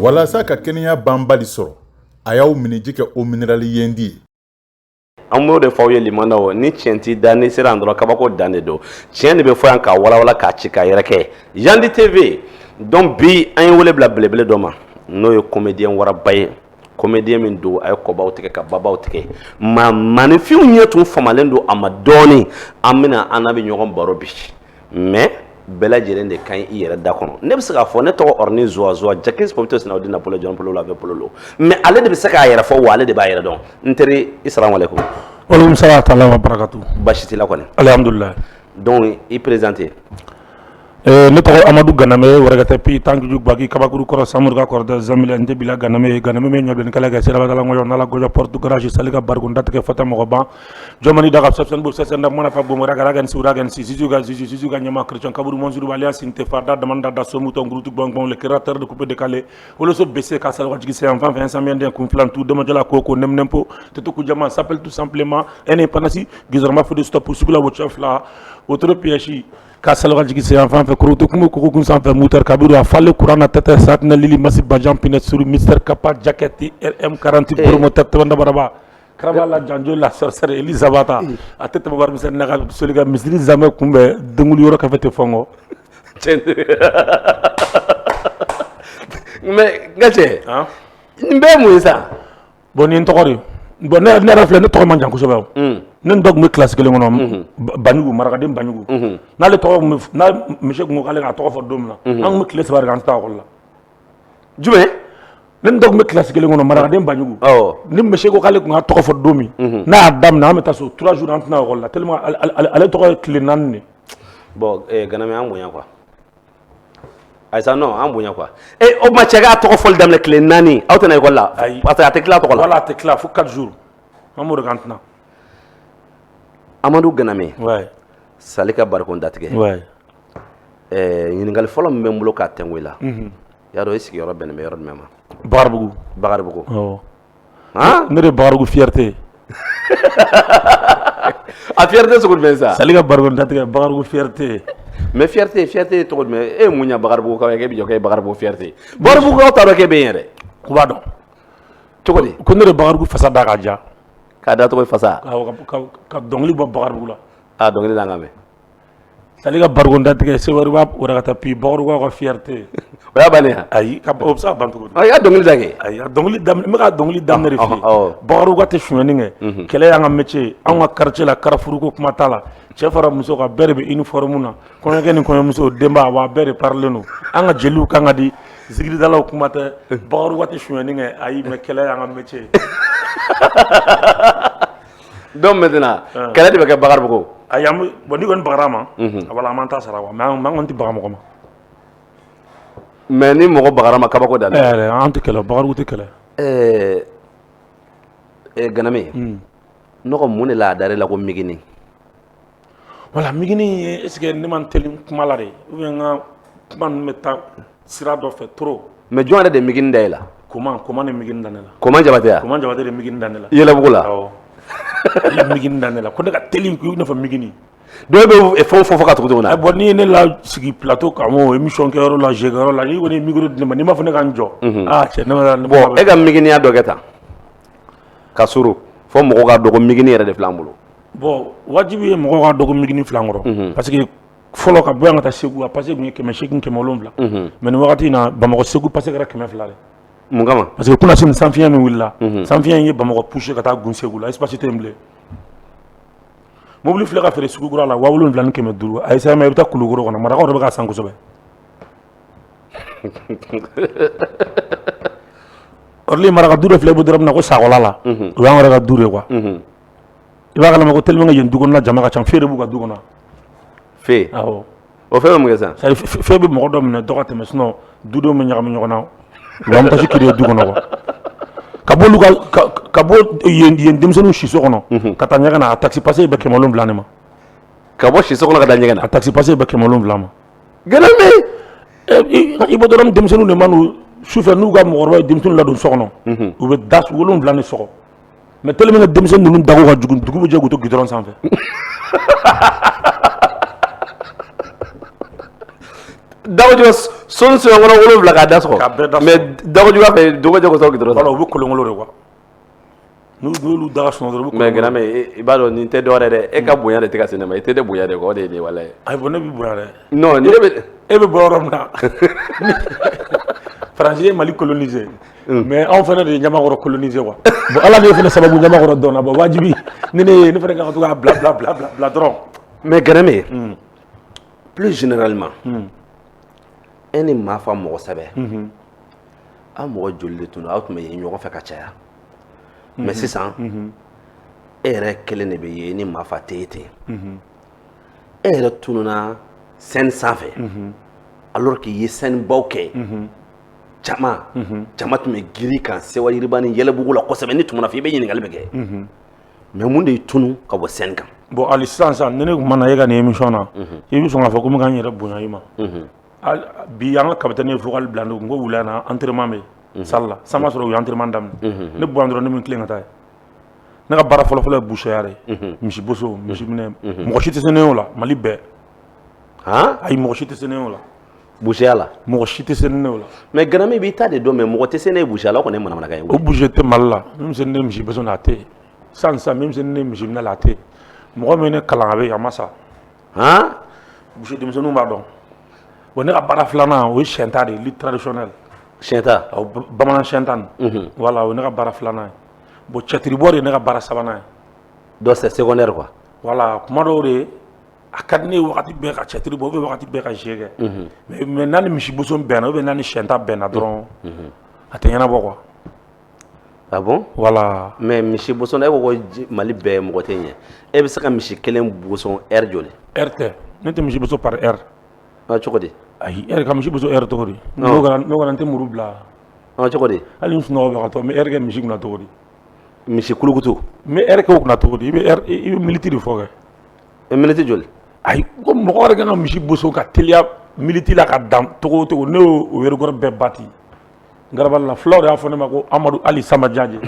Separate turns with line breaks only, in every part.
walasa ka kɛnɛya banbali sɔrɔ a y'aw minɛji kɛ o minéral yendi ye.
An b'o de fɔ aw ye limana o ni tiɲɛ t'i da ni sera an dɔrɔn kabako dan de don tiɲɛ de bɛ fɔ yan k'a walawala k'a ci k'a yɛrɛ kɛ Yandi TV donc bi an ye wele bila belebele dɔ ma n'o ye comédien Waraba ye comédien min don a ye kɔbaw tigɛ ka babaw tigɛ maanifinw ɲɛ tun famalen don a ma dɔɔni an bɛna an n'a bɛ ɲɔgɔn baro bi mais bɛɛ lajɛlen de kan i yɛrɛ da kɔnɔ ne bɛ se k'a fɔ ne tɔgɔ Orni Zuwa Jakis Popito Sinaudina Polo John Polo la bɛ Polo mais ale de bɛ se k'a yɛrɛ fɔ wa ale de b'a yɛrɛ dɔn n teri assalamu alaikum.
Walum sala ta'ala wa barakatuh.
Basi t'i la kɔni.
Alhamdulillah.
Donc i présenté.
Ne tɔgɔ Amadu Ganame wɛrɛkɛtɛ pi tanjuju bagi kabakuru kɔrɔ samurga kɔrɔ zamila nte bila Ganame me ɲɔbɛn kala ka sira badala ŋɔyɔ nala goja porte garage salika bargunda tigɛ fata mɔgɔ ban jɔmani daga sɛfsɛn bu sɛsɛn da mana fa bomora gara gan sura gan sisu ga ɲama christian kaburu monsuru baliya sinte farda demanda da somuto ngurutu bongbong le créateur de coupe de calé woloso bc ka salwa jigi se enfant 25 bien kun flantu demajala koko nemnempo tetuku jama s'appelle tout simplement ene panasi gizorma fu de stop subula wo chafla autre piège ka salwa jigi se enfant fe kurutu kumu kun sanfɛ moteur kabiru a fale kurana tete satna lili masi bajan pinet sur mister kapa jacket rm 40 promoteur tebanda baraba kraba la janjo la sorcière Elisabata a tete babar mister naga soliga misri zame kumbe dengul yoro ka fete fongo
mais ngache mbe muisa
boni ntokori bon ne rafle ne tɔgɔ man jan kosɛbɛ ne dɔg me classe kelen kɔnɔ Banyugu marakaden Banyugu n'ale tɔgɔ na monsieur ko k'ale ka tɔgɔ fɔ don min na an kun bɛ tile saba de k'an ta ekɔli la
jumɛn
ne dɔg me classe kelen kɔnɔ marakaden Banyugu ni monsieur ko k'ale kun ka tɔgɔ fɔ don min n'a y'a daminɛ an bɛ taa so 3 jours an tɛna ekɔli la tellement ale tɔgɔ ye tile 4 de
bon Ganame an bonya quoi ayisa non an bonya quoi o ma cɛ k'a tɔgɔ fɔli daminɛ tile 4 aw tɛna ekɔli la parce que a tɛ tila tɔgɔ la
voilà a tɛ tila fo 4 jours an b'o de k'an tɛna
Amadu Ganame
ouais
salika barikon datigɛ
ouais
ɲininkali fɔlɔ min bɛ n bolo k'a tɛngu i la y'a dɔn i sigiyɔrɔ bɛnnen bɛ yɔrɔ jumɛn ma Bakaribugu ne de Bakaribugu fierté a fierté sugu jumɛn sa
salika barikon datigɛ Bakaribugu fierté
mais fierté tɔgɔ jumɛn e mun ɲa Bakaribugu k'e bɛ jɔ k'e Bakaribugu fierté Bakaribugu aw t'a dɔn k'e bɛ yen yɛrɛ
u b'a dɔn
cogo di
ko ne de Bakaribugu fasa da ka ja
k'a da tɔgɔ fasa
ka dɔnkili bɔ Bakaribugu la
a dɔnkili da n ka mɛn
salika barikon datigɛ sewari b'a wɛrɛkɛtɛ pi Bakaribugu ka fierté
o y'a bannen ya
ayi o bɛ se ka ban cogo di
i y'a dɔnkili da kɛ
ayi a dɔnkili daminɛ n bɛ ka dɔnkili daminɛ de f'i ye Bakaribugu tɛ sonyɛni kɛ kɛlɛ y'an ka métier an ka quartier la karafuruko kuma t'a la cɛ fara muso ka bɛɛ de bɛ uniforme na kɔɲɔkɛ ni kɔɲɔmuso denba wa bɛɛ de parlen don an ka jeliw kan ka di zikiridalaw kuma tɛ Bakaribugu tɛ sonyɛni kɛ ayi mais kɛlɛ y'an ka métier
donc maintenant kɛlɛ de bɛ kɛ Bakaribugu
ayi bon ni kɔni bagara ma wala an m'an ta sara quoi mais an kɔni tɛ baga mɔgɔ ma
mais ni mɔgɔ bagara ma kabako da
an tɛ kɛlɛ Bakaribugu tɛ kɛlɛ
Ganame ne ko mun de la a dar'e la ko migini
voilà migini est ce que ne man teli kuma la de ou bien n ka kuma ninnu bɛ taa sira dɔ fɛ trop
mais jɔn yɛrɛ de migini da e la
Koman de migini da ne la
Koman Jabate ya
Koman Jabate de migini da ne la
Yɛlɛbugu la
ale migini da ne la ko ne ka teli ko i n'a fɔ migini
dɔw bɛ fɛn fɔ ka tugu tugu na
bon ni ne la sigi plateau kan o émission kɛyɔrɔ la jɛkɛyɔrɔ la ni kɔni micro di ne ma n'i m'a fɔ ne ka n jɔ cɛ ne ma
bon e ka miginiya dɔ kɛ tan ka surun fɔ mɔgɔw ka dɔn ko migini yɛrɛ de filɛ an bolo
bon wajibi ye mɔgɔw ka dɔn ko migini filɛ an kɔrɔ parce que fɔlɔ ka bɔ yan ka taa Segu a passé tun ye 800 700 mais nin wagati in na Bamakɔ Segu passé kɛra 200 de
mun kama
parce que kunasini sanfiɲɛ min wulila sanfiɲɛ in ye Bamakɔ poussé ka taa gun Segu la espace tɛ yen bilen mobili filɛ ka feere sugu kura la 7,500 ni 500 a ye saya ma i bɛ taa Kulukoro kɔnɔ marakaw de bɛ k'a san kosɛbɛ ɔrɔli maraka du dɔ filɛ i bɛ dɔrɔn min na ko Sakɔla la o y'an yɛrɛ ka du de quoi i b'a kalama ko tellement que yen du kɔnɔna jama ka ca fee de b'u ka du kɔnɔ
fee
awɔ
o fɛn bɛ mun kɛ sisan
c'est à dire fee bɛ mɔgɔ dɔ minɛ dɔ ka tɛmɛ sinon dudenw bɛ ɲagami ɲɔgɔn na u b'an tasi créer du kɔnɔ quoi ka bɔ yen denmisɛnninw siso kɔnɔ ka taa ɲɛgɛn na a taxi passé bɛ 700 ne ma
ka bɔ siso kɔnɔ ka taa ɲɛgɛn na
a taxi passé bɛ 700 ma
Ganame
i bɔ dɔrɔn denmisɛnninw de ma n'u sufɛ n'u ka mɔgɔkɔrɔba ye denmisɛnninw ladon so kɔnɔ u bɛ da 7 de sɔgɔ mais tellement que denmisɛnnin ninnu dago ka jugu dugu bɛ jɛ k'u to goudron sanfɛ
dago jɔ Son kɔnɔ wolonwula k'a da sɔgɔ
K'a bɛɛ da
mais dagaju fɛ dɔgɔ jɛ kɔsɔ gidɔrɔn
voilà u bɛ kolonkolon de quoi n'olu daga sɔnna dɔrɔn u bɛ
mais Ganame i b'a dɔn nin tɛ dɔwɛrɛ dɛ e ka bonya de tɛ ka se ne ma i tɛ ne bonya de quoi o de ye nin wala ye
ayi bon ne b'i bonya dɛ
non ni ne bɛ
e bɛ bɔ yɔrɔ min na Faransi ye Mali coloniser mais anw fana de ye Ɲamakɔrɔ coloniser quoi bon Ala de ye fana sababu Ɲamakɔrɔ dɔn na bon wajibi ne fana kan ka to k'a bila dɔrɔn
mais Ganame plus généralement e ni maa fa mɔgɔ sɛbɛ aw mɔgɔ joli de tun don aw tun bɛ ye ɲɔgɔn fɛ ka caya mais sisan e yɛrɛ kelen de bɛ ye ni maa fa tɛ ye ten e yɛrɛ tununa scène sanfɛ alors qu'il ye scène baw kɛ jama tun bɛ giri kan Sewa Yiriba ni Yɛlɛbugu la kosɛbɛ ni tumana fɛ i bɛ ɲininkali bɛ kɛ mais mun de y'i tunu ka bɔ scène kan
bon hali sisan ni ne tun ma na e ka nin émission na i bɛ sɔn k'a fɔ ko n bɛ ka n yɛrɛ bonya i ma bi an ka capitaine ye vocal bila n ko wula na entraînement bɛ salle la san b'a sɔrɔ u ye entraînement daminɛ ne bɔra dɔrɔn ne bɛ n tilen ka taa ye ne ka baara fɔlɔ-fɔlɔ ye boucheya de ye misi boso misi minɛ mɔgɔ si tɛ se ne o la Mali bɛɛ ayi mɔgɔ si tɛ se ne o la
boucheya la
mɔgɔ si tɛ se ne o la
mais Ganame b'i ta de dɔn mais mɔgɔ tɛ se ne ye boucheya la o kɔni ye manamanakan ye
o boucher tɛ Mali la min se ne ye misi boso la a tɛ yen sisan min se ne ye misi minɛ la a tɛ yen mɔgɔ min ye ne kalan a bɛ yen a ma sa boucher denmisɛnninw b'a dɔn bon ne ka baara filanan o ye siyɛnta de ye lutte traditionnelle
siyɛnta
bamanan siyɛnta nin voilà o ye ne ka baara filanan ye bon cɛtiribɔ de ye ne ka baara sabanan ye
donc c'est secondaire quoi
voilà kuma dɔw de a ka di ne ye wagati bɛɛ ka cɛtiri bɔ wagati bɛɛ ka jeu kɛ mais n'a ni misi boso bɛnna n'a ni siyɛnta bɛnna dɔrɔn a tɛ ɲɛnabɔ quoi
ah bon
voilà
mais misi boso e ko ko Mali bɛɛ mɔgɔ tɛ ɲɛ e bɛ se ka misi kelen boso heure joli
heure tɛ ne tɛ misi boso par heure
cogo di
ayi heure ka misi boso heure cogo di n'o kɛra n tɛ muru bila
cogo di
hali n sunɔgɔ bɛ ka to n bɛ heure kɛ misi kunna cogo di
misi kulukutu
n bɛ heure kɛ o kunna cogo di i bɛ minute de fɔ kɛ
minute joli
ayi ko mɔgɔ wɛrɛ kan ka misi boso ka teliya minute la ka dan togo o togo ne y'o record bɛɛ bati Garabali la fulaw de y'a fɔ ne ma ko Amadu Ali Sama Jaje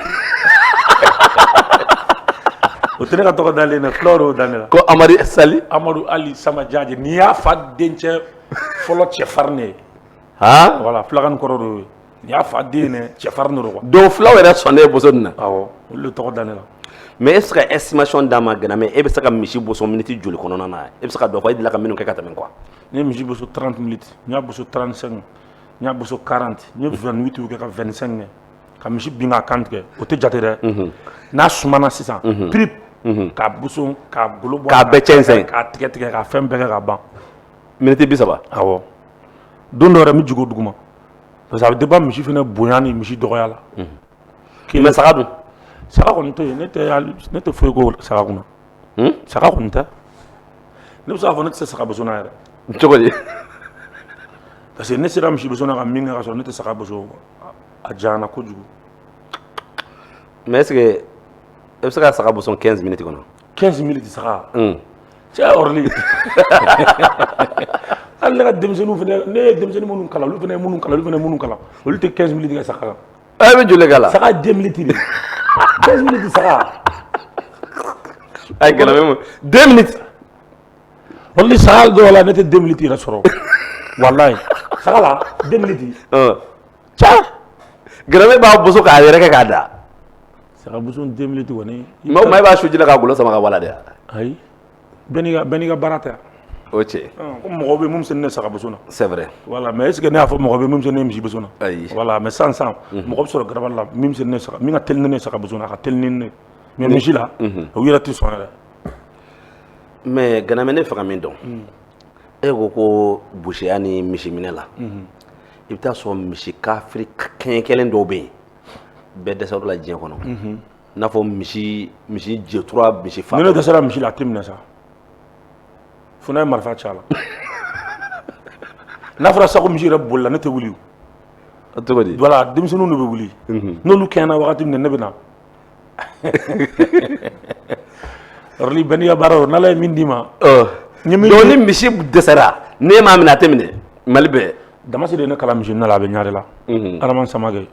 o tɛ ne ka tɔgɔ dalen dɛ fulaw de y'o da ne la
ko Amadu
Ali Sama Jaje n'i y'a fa dencɛ fɔlɔ cɛfarin ye voilà filakan kɔrɔ de y'o ye n'i y'a fa den ye cɛfarin de don quoi
donc fulaw yɛrɛ sɔnnen boso nin na
awɔ olu de tɔgɔ da ne la
mais e bɛ se ka estimation d'a ma Ganame e bɛ se ka misi boso minute joli kɔnɔna na e bɛ se ka dɔ fɔ e delila ka minnu kɛ ka tɛmɛ quoi
ne ye misi boso 30 minutes n y'a boso 35 n y'a boso 40 n ye 28 kɛ ka 25 kɛ ka misi bin k'a kan tigɛ o tɛ jate dɛ n'a sumana sisan pirip k'a boso k'a golo bɔ
k'a bɛɛ cɛnsɛn
k'a tigɛ k'a fɛn bɛɛ kɛ ka ban
minute 30
awɔ don dɔ yɛrɛ n bɛ jigin o dugu ma parce que a bɛ dépend misi fana bonya ni misi dɔgɔya la
mais saga dun
saga kɔni tɛ yen ne tɛ foyi k'o saga kunna saga kɔni tɛ ne bɛ se k'a fɔ ne tɛ se saga boso na yɛrɛ
cogo di
parce que ne sera misi boso na ka min kɛ ka sɔrɔ ne tɛ saga boso a janyana kojugu
mais est-ce que e bɛ se ka saga boso 15 minutes kɔnɔ
15 minutes saga cɛ ɔrɔli hali ne ka denmisɛnninw fana ne ye denmisɛnnin minnu kalan olu fana ye minnu kalan olu tɛ 15 minutes kɛ saga la
e bɛ joli k'a la
saga 2 minutes de 15 minutes saga
ayi Ganame 2 minutes
ɔrɔli saga dɔw la ne tɛ 2 minutes yɛrɛ sɔrɔ walayi saga la 2 minutes ca
Ganame b'a boso k'a yɛrɛ kɛ k'a da
saga boso 2 minutes kɔni
mais o ma e b'a suji la k'a golo sama ka bɔ a la de
ayi bɛɛ n'i ka baara tɛ
o cɛ
ko mɔgɔ bɛ mun se ne saga boso na
c'est vrai
voilà mais est ce que ne y'a fɔ mɔgɔ bɛ mun se ne misi boso na
ayi
voilà mais sisan mɔgɔ bɛ sɔrɔ Garabali la min ka teli ni ne saga boso na a ka teli ni ne mais misi la o yɛrɛ tɛ sɔn yɛrɛ
mais Ganame ne fɛ ka min dɔn e ko boucheya ni misi minɛ la i bɛ taa sɔrɔ misi kafiri kɛɲɛ dɔw bɛ yen bɛɛ dɛsɛra la diɲɛ kɔnɔ i n'a fɔ misi jɛtura misi fa
ni ne dɛsɛra misi la a tɛ minɛ sa fo n'a ye marifa ci a la n'a fɔra sa ko misi yɛrɛ bolila ne tɛ wuli
o cogo di
voilà denmisɛnninw de bɛ wuli n'olu kɛɲɛna wagati min na ne bɛ na yɔrɔli bɛɛ n'i ka baara don n'Ala ye min d'i ma
donc ni misi dɛsɛra n'e m'a minɛ a tɛ minɛ Mali bɛɛ
Damasi de ye ne kalan misi minɛ la a bɛ ɲare la Adama Samake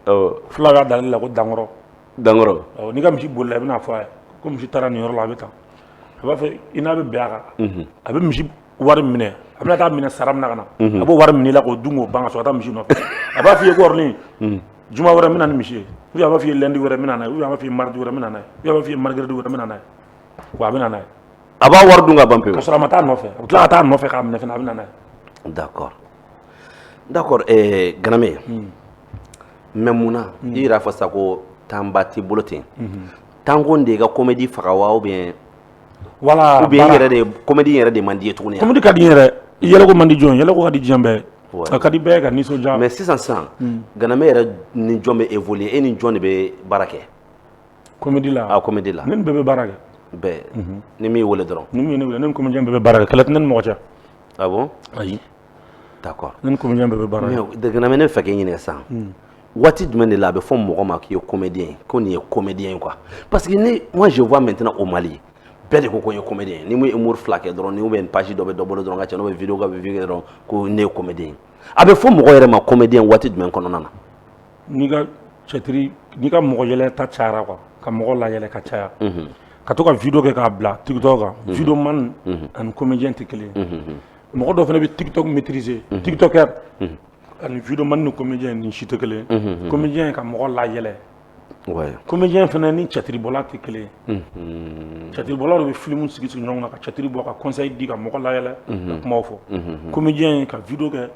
fula y'a dalile la ko Dankɔrɔ n'i ka misi bolila i bɛna fɔ a ye ko misi taara nin yɔrɔ la a bɛ tan a b'a fɔ i n'a bɛ bɛn a kan a bɛ misi wari minɛ a bɛna taa minɛ sara min na ka na a b'o wari minɛ i la k'o dun k'o ban ka sɔrɔ ka taa misi nɔfɛ a b'a f'i ye ko Orly juma wɛrɛ n bɛ na ni misi ye ou bien a b'a f'i ye lundi wɛrɛ n bɛ na n'a ye ou bien a b'a f'i ye mardi wɛrɛ n bɛ na n'a ye ou bien a b'a f'i ye mercredi wɛrɛ n bɛ na n'a ye wa a bɛ na n'a ye
a b'a wari dun ka ban pewu
ka sɔrɔ a ma taa nɔfɛ a bɛ tila ka taa nɔfɛ k'a minɛ fana a bɛ na n'a ye
d'accord Ganame mais munna i yɛrɛ fɔ sa ko tanba t'i bolo ten tanko de ka comédie faga wa ou bien
voilà
ou bien yɛrɛ de comédie yɛrɛ de man di ye tuguni
comédie ka di n yɛrɛ yɛlɛko man di jɔn yɛlɛko ka di diɲɛ bɛɛ a ka di bɛɛ ka nisɔndiya
mais sisan Ganame yɛrɛ ni jɔn bɛ évoluer e ni jɔn de bɛ baara kɛ
comédie la
comédie la
ne ni bɛɛ bɛ baara kɛ
bɛɛ ni min wele dɔrɔn
ni min ye ne wele ne ni comédien bɛɛ bɛ baara kɛ kɛlɛ tɛ ne ni mɔgɔ cɛ
ah bon
ayi
d'accord
ne ni comédien bɛɛ bɛ baara kɛ
mais Ganame ne fɛ k'e ɲininka sisan waati jumɛn de la a bɛ fɔ mɔgɔ ma k'i ye comédien ko nin ye comédien quoi parce que moi je vois maintenant au Mali bɛɛ de ko n ye comédien ni mun ye humour fila kɛ dɔrɔn ni ou bien page dɔ bɛ dɔ bolo dɔrɔn ka cɛ n'o bɛ vidéo ka bɛ vidéo dɔrɔn ko ne ye comédien a bɛ fɔ mɔgɔ yɛrɛ ma comédien waati jumɛn kɔnɔna na
n'i ka cɛtiri n'i ka mɔgɔ yɛlɛ ta cayara quoi ka mɔgɔ layɛlɛ ka caya ka to ka vidéo kɛ k'a bila TikTok kan vidéo man ani comédien tɛ kelen ye mɔgɔ dɔ fana bɛ TikTok maîtriser TikToker ani vidéo man ni comédien ni si tɛ kelen ye comédien ka mɔgɔ layɛlɛ comédien fana ni cɛtiribɔla tɛ kelen ye cɛtiribɔla de bɛ film sigi ɲɔgɔn kan ka cɛtiri bɔ ka conseil di ka mɔgɔ layɛlɛ ka kumaw fɔ comédien ka vidéo kɛ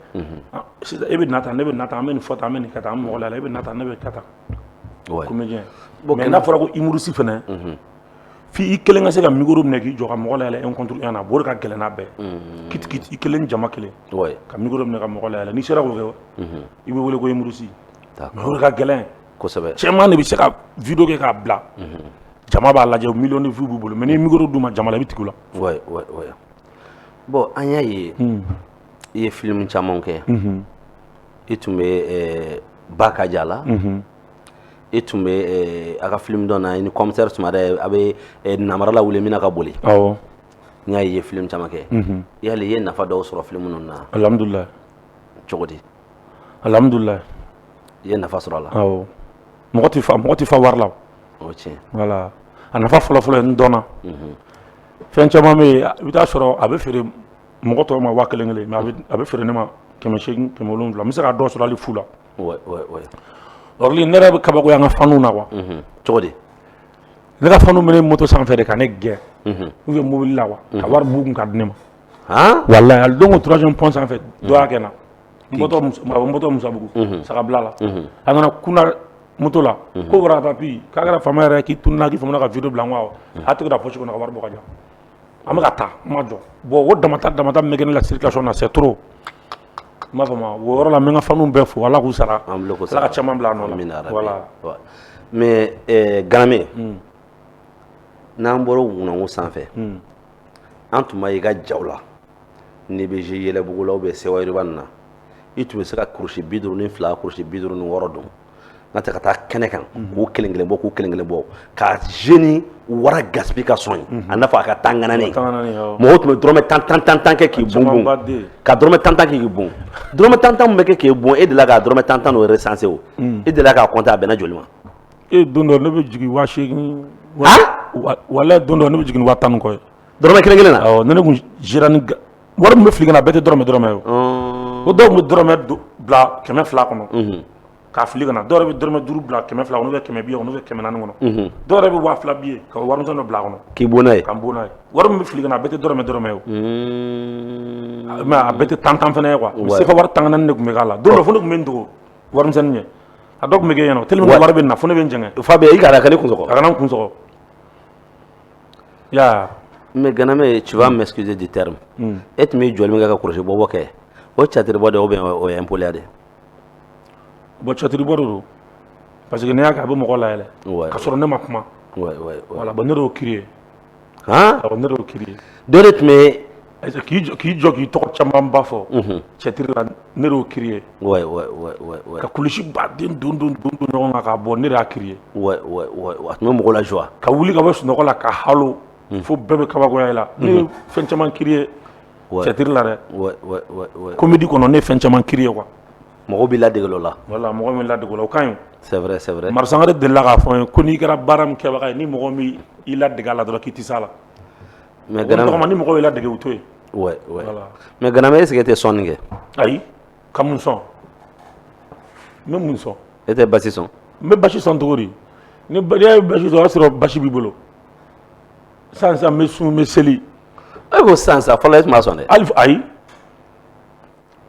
sisan e bɛ na tan ne bɛ na tan an bɛ nin fɔ tan an bɛ nin kɛ tan an bɛ mɔgɔ layɛlɛ e bɛ na tan ne bɛ kɛ tan comédien mais n'a fɔra ko humoriste fana f'i i kelen ka se ka micro minɛ k'i jɔ ka mɔgɔ layɛlɛ un contre un na o de ka gɛlɛn n'a bɛɛ kiti kiti i kelen jama kelen ka micro minɛ ka mɔgɔ layɛlɛ n'i sera k'o kɛ i bɛ wele ko humoriste mais o de ka gɛlɛn
kosɛbɛ
cɛman de bɛ se ka vidéo kɛ k'a bila jama b'a lajɛ million de vues b'u bolo mais ni micro d'u ma jama la i bɛ tigi o la
bon an y'a ye i ye film caman kɛ i tun bɛ Ba ka ja la i tun bɛ a ka film dɔ na i ni commissaire Sumare a bɛ namara la wuli mina ka boli
awɔ
n y'a ye i ye film caman kɛ yali i ye nafa dɔw sɔrɔ film ninnu na
alhamdulilayi
cogo di
alhamdulilayi
i ye nafa sɔrɔ a la
awɔ mɔgɔ tɛ fa wari la
o tiɲɛ
voilà a nafa fɔlɔ-fɔlɔ ye n dɔnna fɛn caman bɛ yen i bɛ taa sɔrɔ a bɛ feere mɔgɔ tɔw ma 1000 mais a bɛ feere ne ma 800 700 n bɛ se ka dɔ sɔrɔ hali fu la Orly ne yɛrɛ bɛ kabako y'an ka faniw na quoi
cogo di
ne ka faniw bɛ ne moto sanfɛ de ka ne gɛn ou bien mobili la quoi ka wari b'u kun ka di ne ma walayi hali don o 3e pont sanfɛ dɔ y'a kɛ n na n bɔtɔ Musabugu Sagabila la a nana kunna moto la ko wara papi k'a kɛra faama yɛrɛ k'i tununa k'i famana ka vidéo bila n ko awɔ a tigi da poche kɔnɔ ka wari bɔ ka di yan an bɛ ka taa n ma jɔ bon o damata min bɛ kɛ ne la circulation na c'est trop n b'a fɔ ma o yɔrɔ la n bɛ n ka faniw bɛɛ fo Ala k'u sara Ala ka caman bila a nɔ la voilà
mais Ganame n'an bɔra Wunanko sanfɛ an tun b'a ye i ka jaw la n'i bɛ jouer Yɛlɛbugu la ou bien Sewayiriba nin na i tun bɛ se ka kurusi 52 kurusi 56 don n'a tɛ ka taa kɛnɛ kan k'u kelen kelen bɔ ka jeune wara gaspiller ka sɔn a n'a fɔ a ka taa ŋananen mɔgɔw tun bɛ dɔrɔmɛ 10 kɛ k'i bon ka dɔrɔmɛ 10 kɛ k'i bon dɔrɔmɛ 10 min bɛ kɛ k'i bon e delila ka dɔrɔmɛ 10 n'o recensé o e delila k'a compter a bɛnna joli ma
don dɔ ne bɛ jigin 8,000 walayi don dɔ ne bɛ jigin 10,000 kɔ ye
dɔrɔmɛ kelen kelen na
awɔ ne kun gérera ni wari min bɛ fili ka na bɛɛ tɛ dɔrɔmɛ ye o dɔw tun bɛ dɔrɔmɛ bila 200 kɔnɔ k'a fili ka na dɔw yɛrɛ bɛ dɔrɔmɛ 5 bila 200 kɔnɔ n'u bɛ 200 n'u bɛ 400 kɔnɔ dɔw yɛrɛ bɛ 2000 billet ka warimisɛn dɔ bila a kɔnɔ
k'i bon n'a ye
ka n bon n'a ye wari min bɛ fili ka na a bɛɛ tɛ dɔrɔmɛ ye o mais a bɛɛ tɛ 10 fana ye quoi sefa wari 10 de tun bɛ k'a la don dɔ fo ne tun bɛ n dogo warimisɛnnin ɲɛ a dɔ tun bɛ kɛ yen nɔ tellement que wari bɛ na fo ne bɛ n jɛngɛ
fa bɛ i kana ka ne kun sɔgɔ
a kana n kun sɔgɔ ya
mais Ganame tu vas m'excuser du terme e tun bɛ jɔli min kɛ ka kɔlɔsi bɔbɔ kɛ o cɛtiribɔ de ou bien o ye impolya de
bon cɛtiribɔ de don parce que n'i y'a kɛ a bɛ mɔgɔ layɛlɛ ka sɔrɔ ne ma kuma voilà bon ne de y'o kiiri ye ne de y'o kiiri ye
dɔ de tun bɛ
k'i jɔ k'i tɔgɔ camanba fɔ cɛtiri la ne de y'o kiiri ye ka kulusi baden don ɲɔgɔn kan k'a bɔ ne de y'a kiiri ye
a tun bɛ mɔgɔ la joie
ka wuli ka bɔ sunɔgɔ la ka halo fo bɛɛ bɛ kabakoya i la ne ye fɛn caman kiiri ye cɛtiri la dɛ comédie kɔnɔ ne ye fɛn caman kiiri ye quoi
mɔgɔ b'i ladege o la
voilà mɔgɔ min ladege o la o ka ɲi
c'est vrai
Marisangare delila k'a fɔ n ye ko n'i kɛra baara min kɛbaga ye ni mɔgɔ min i ladege a la dɔrɔn k'i tɛ s'a la mais Ganame ni mɔgɔ y'i ladege u to yen
Ouais.
Voilà.
Mais Ganamé, est-ce que tu es sonné?
Aïe, comme un son. Même un son.
Et tu es bassi son?
Mais Bachi son touri. Ne Bachi son, c'est Bachi Bibolo. Sans ça, mes seli.
Eh, vous sens ça, faut laisser ma sonner.
Alif aïe.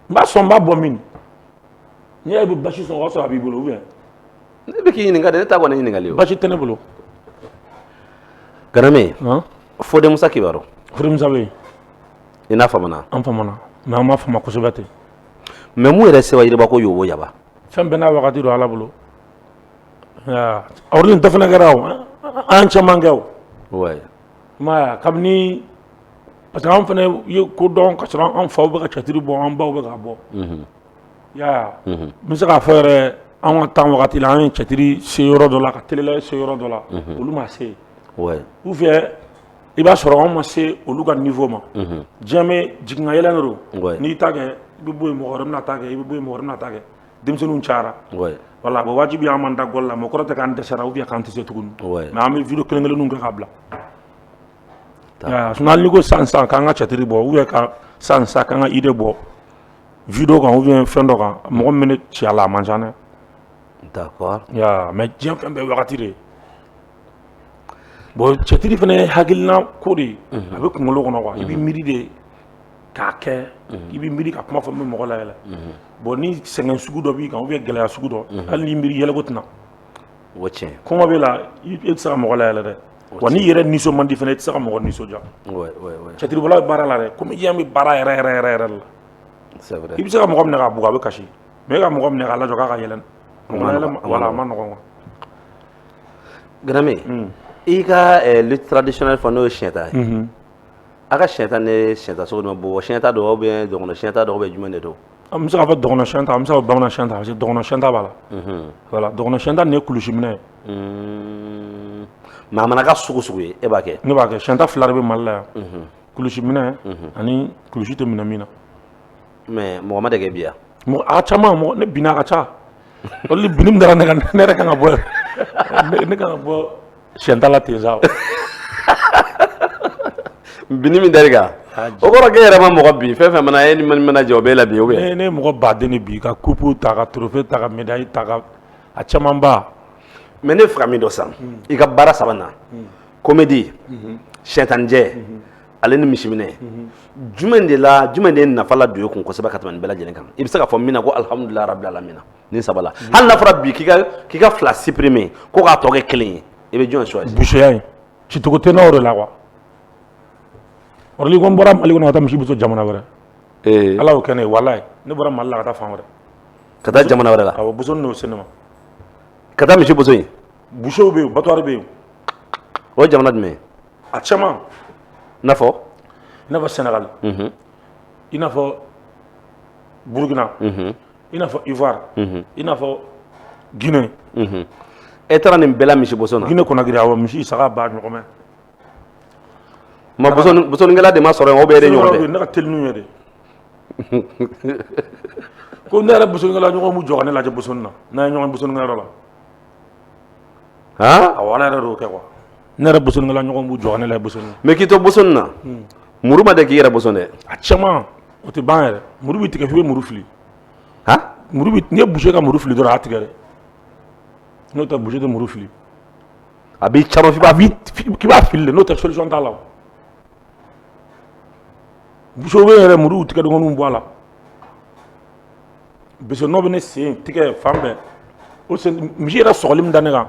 Ma son ma bomine. Ni aïe Bachi son, on sera Bibolo, bien.
Ne qui n'y a pas de temps.
Bachi tenebolo.
Ganamé,
Hein?
faut de Moussa Kibaro.
Frère Mzabe.
Il n'a pas maintenant.
En famana. Mais on m'a fait ma cosebate.
Mais moi, il reste à dire que yo yaba.
Femme bena wakati do ala bolo. Ya, awrin dafna garaw. An chamangaw.
Ouais.
Ma kamni parce que an fana ye ko don ka sɔrɔ an faw bɛ ka cɛtiri bɔ an baw bɛ ka bɔ. Ya. N bɛ se k'a fɔ yɛrɛ an ka temps wagati la an ye cɛtiri se yɔrɔ dɔ la ka telela se yɔrɔ dɔ la olu ma se.
Ouais.
Ou bien i b'a sɔrɔ an ma se olu ka niveau ma. Diɲɛ bɛ jigin ka yɛlɛ de don. N'i ta kɛ i bɛ bɔ yen mɔgɔ wɛrɛ bɛna ta kɛ i bɛ bɔ yen mɔgɔ wɛrɛ bɛna ta kɛ. Denmisɛnninw cayara. Voilà, bon wajibi an man da gol la mais kɔrɔ tɛ k'an dɛsɛra ou bien k'an tɛ se tuguni. Mais an bɛ vidéo kelen-kelenninw kɛ k'a bila. Sinon hali n'i ko sisan k'an ka cɛtiri bɔ ou bien ka sisan k'an ka idée bɔ vidéo kan ou bien fɛn dɔ kan mɔgɔ min bɛ ne ci a la a man ca dɛ.
D'accord.
Mais diɲɛ fɛn bɛɛ wagati de ye. Bon cɛtiri fana ye hakilina ko de ye a bɛ kunkolo kɔnɔ quoi i bɛ miiri de k'a kɛ i bɛ miiri ka kuma fɔ min bɛ mɔgɔ layɛlɛ. Bon ni sɛgɛn sugu dɔ b'i kan ou bien gɛlɛya sugu dɔ hali n'i miiri yɛlɛko tɛna.
O tiɲɛ.
Kɔngɔ b'e la i tɛ se ka mɔgɔ layɛlɛ dɛ. Wa n'i yɛrɛ nisɔn man di fana i tɛ se ka mɔgɔ nisɔndiya. Cɛtiribɔla bɛ baara la dɛ komi diɲɛ bɛ baara yɛrɛ la.
C'est vrai.
I bɛ se ka mɔgɔ minɛ k'a bugɔ a bɛ kasi mais e ka mɔgɔ minɛ k'a lajɔ k'a ka yɛlɛ. Voilà a ma nɔgɔn quoi.
Ganamé i ka lutte traditionnelle fɔ n'o ye siɲɛ ta ye. A ka siɲɛ ta ni siɲɛ ta sugu dɔ bɔ siɲɛ ta don ou bien dɔgɔnɔ siɲɛ ta don ou bien jumɛn de don.
An bɛ se k'a fɔ dɔgɔnɔ siɲɛ ta an bɛ se ka fɔ bamanan siɲɛ ta parce que dɔgɔnɔ siɲɛ ta b'a la. Voilà dɔgɔnɔ siɲɛ ta nin ye kulusi minɛ ye.
Mais a mana k'a sugu sugu ye e b'a kɛ.
Ne b'a kɛ siɲɛ ta fila de bɛ Mali la yan. Kulusi minɛ ani kulusi tɛ minɛ min na.
Mais mɔgɔ ma dege bi yan.
A ka ca ne binna a ka ca. Olu binni min dara ne yɛrɛ kan ka bɔ ne kan ka bɔ siɲɛ ta la ten sa.
Binni min dar'i kan o kɔrɔ k'e yɛrɛ ma mɔgɔ bin fɛn fɛn mana e ni mana jɛ o b'e la bi ou bien.
Ne ye mɔgɔ baden de bin ka coupe ta ka trophée ta ka médaille ta ka a caman ba.
Mais ne fɛ ka min dɔn sisan i ka baara saba na comédie siɲɛtanijɛ ale ni misiminɛ jumɛn de ye nafa la don e kun kosɛbɛ ka tɛmɛ nin bɛɛ lajɛlen kan i bɛ se ka fɔ min na ko alhamdulilahi rabbil alamin nin saba la hali n'a fɔra bi k'i ka fila supprimer ko k'a tɔ kɛ kelen ye i bɛ jɔn choisir.
Buseya in cicogo tɛ n'o de la quoi. Orli ko n bɔra Mali kɔnɔ ka taa misi buso jamana wɛrɛ. Ala y'o kɛ ne ye walayi ne bɔra Mali la ka taa fan wɛrɛ.
Ka taa jamana wɛrɛ la.
Awɔ buso n'o se ne ma.
Ka taa misi buso yen.
Busew bɛ yen batwari bɛ yen.
O ye jamana jumɛn ye.
A caman.
I n'a fɔ.
I n'a fɔ Sénégal. I n'a fɔ Burukina. I n'a fɔ Ivoire. I n'a fɔ Guinée.
E taara nin bɛɛ la misi buso na.
Guinée Conakry awɔ misi saga ba ɲɔgɔn.
Ma busoninkɛla de ma sɔrɔ yen o bɛ e de ɲɔgɔn tɛ.
Ne ka teli n'u ye de. Ko ne yɛrɛ busoninkɛla ɲɔgɔn b'u jɔ ka ne lajɛ busoni na n'an ye ɲɔgɔn busoninkɛyɔrɔ la. Awɔ ala yɛrɛ de y'o kɛ quoi. Ne yɛrɛ busoninkɛla ɲɔgɔn b'u jɔ ka ne lajɛ busoni na.
Mais k'i to busoni na muru ma dɛ k'i yɛrɛ buson dɛ.
A caman o tɛ ban yɛrɛ muru bɛ tigɛ f'i bɛ muru fili. N'i ye boucher ka muru fili dɔrɔn a y'a tigɛ dɛ. N'o tɛ boucher tɛ muru fili.
A b'i caron k'i
b'a fili de n'o tɛ solution t'a la. Boucher bɛ yɛrɛ muru tigɛ dɔgɔninw bɔ a la. Parce que n'o bɛ ne sen tigɛ fan bɛɛ o sen misi yɛrɛ sɔgɔli min da ne kan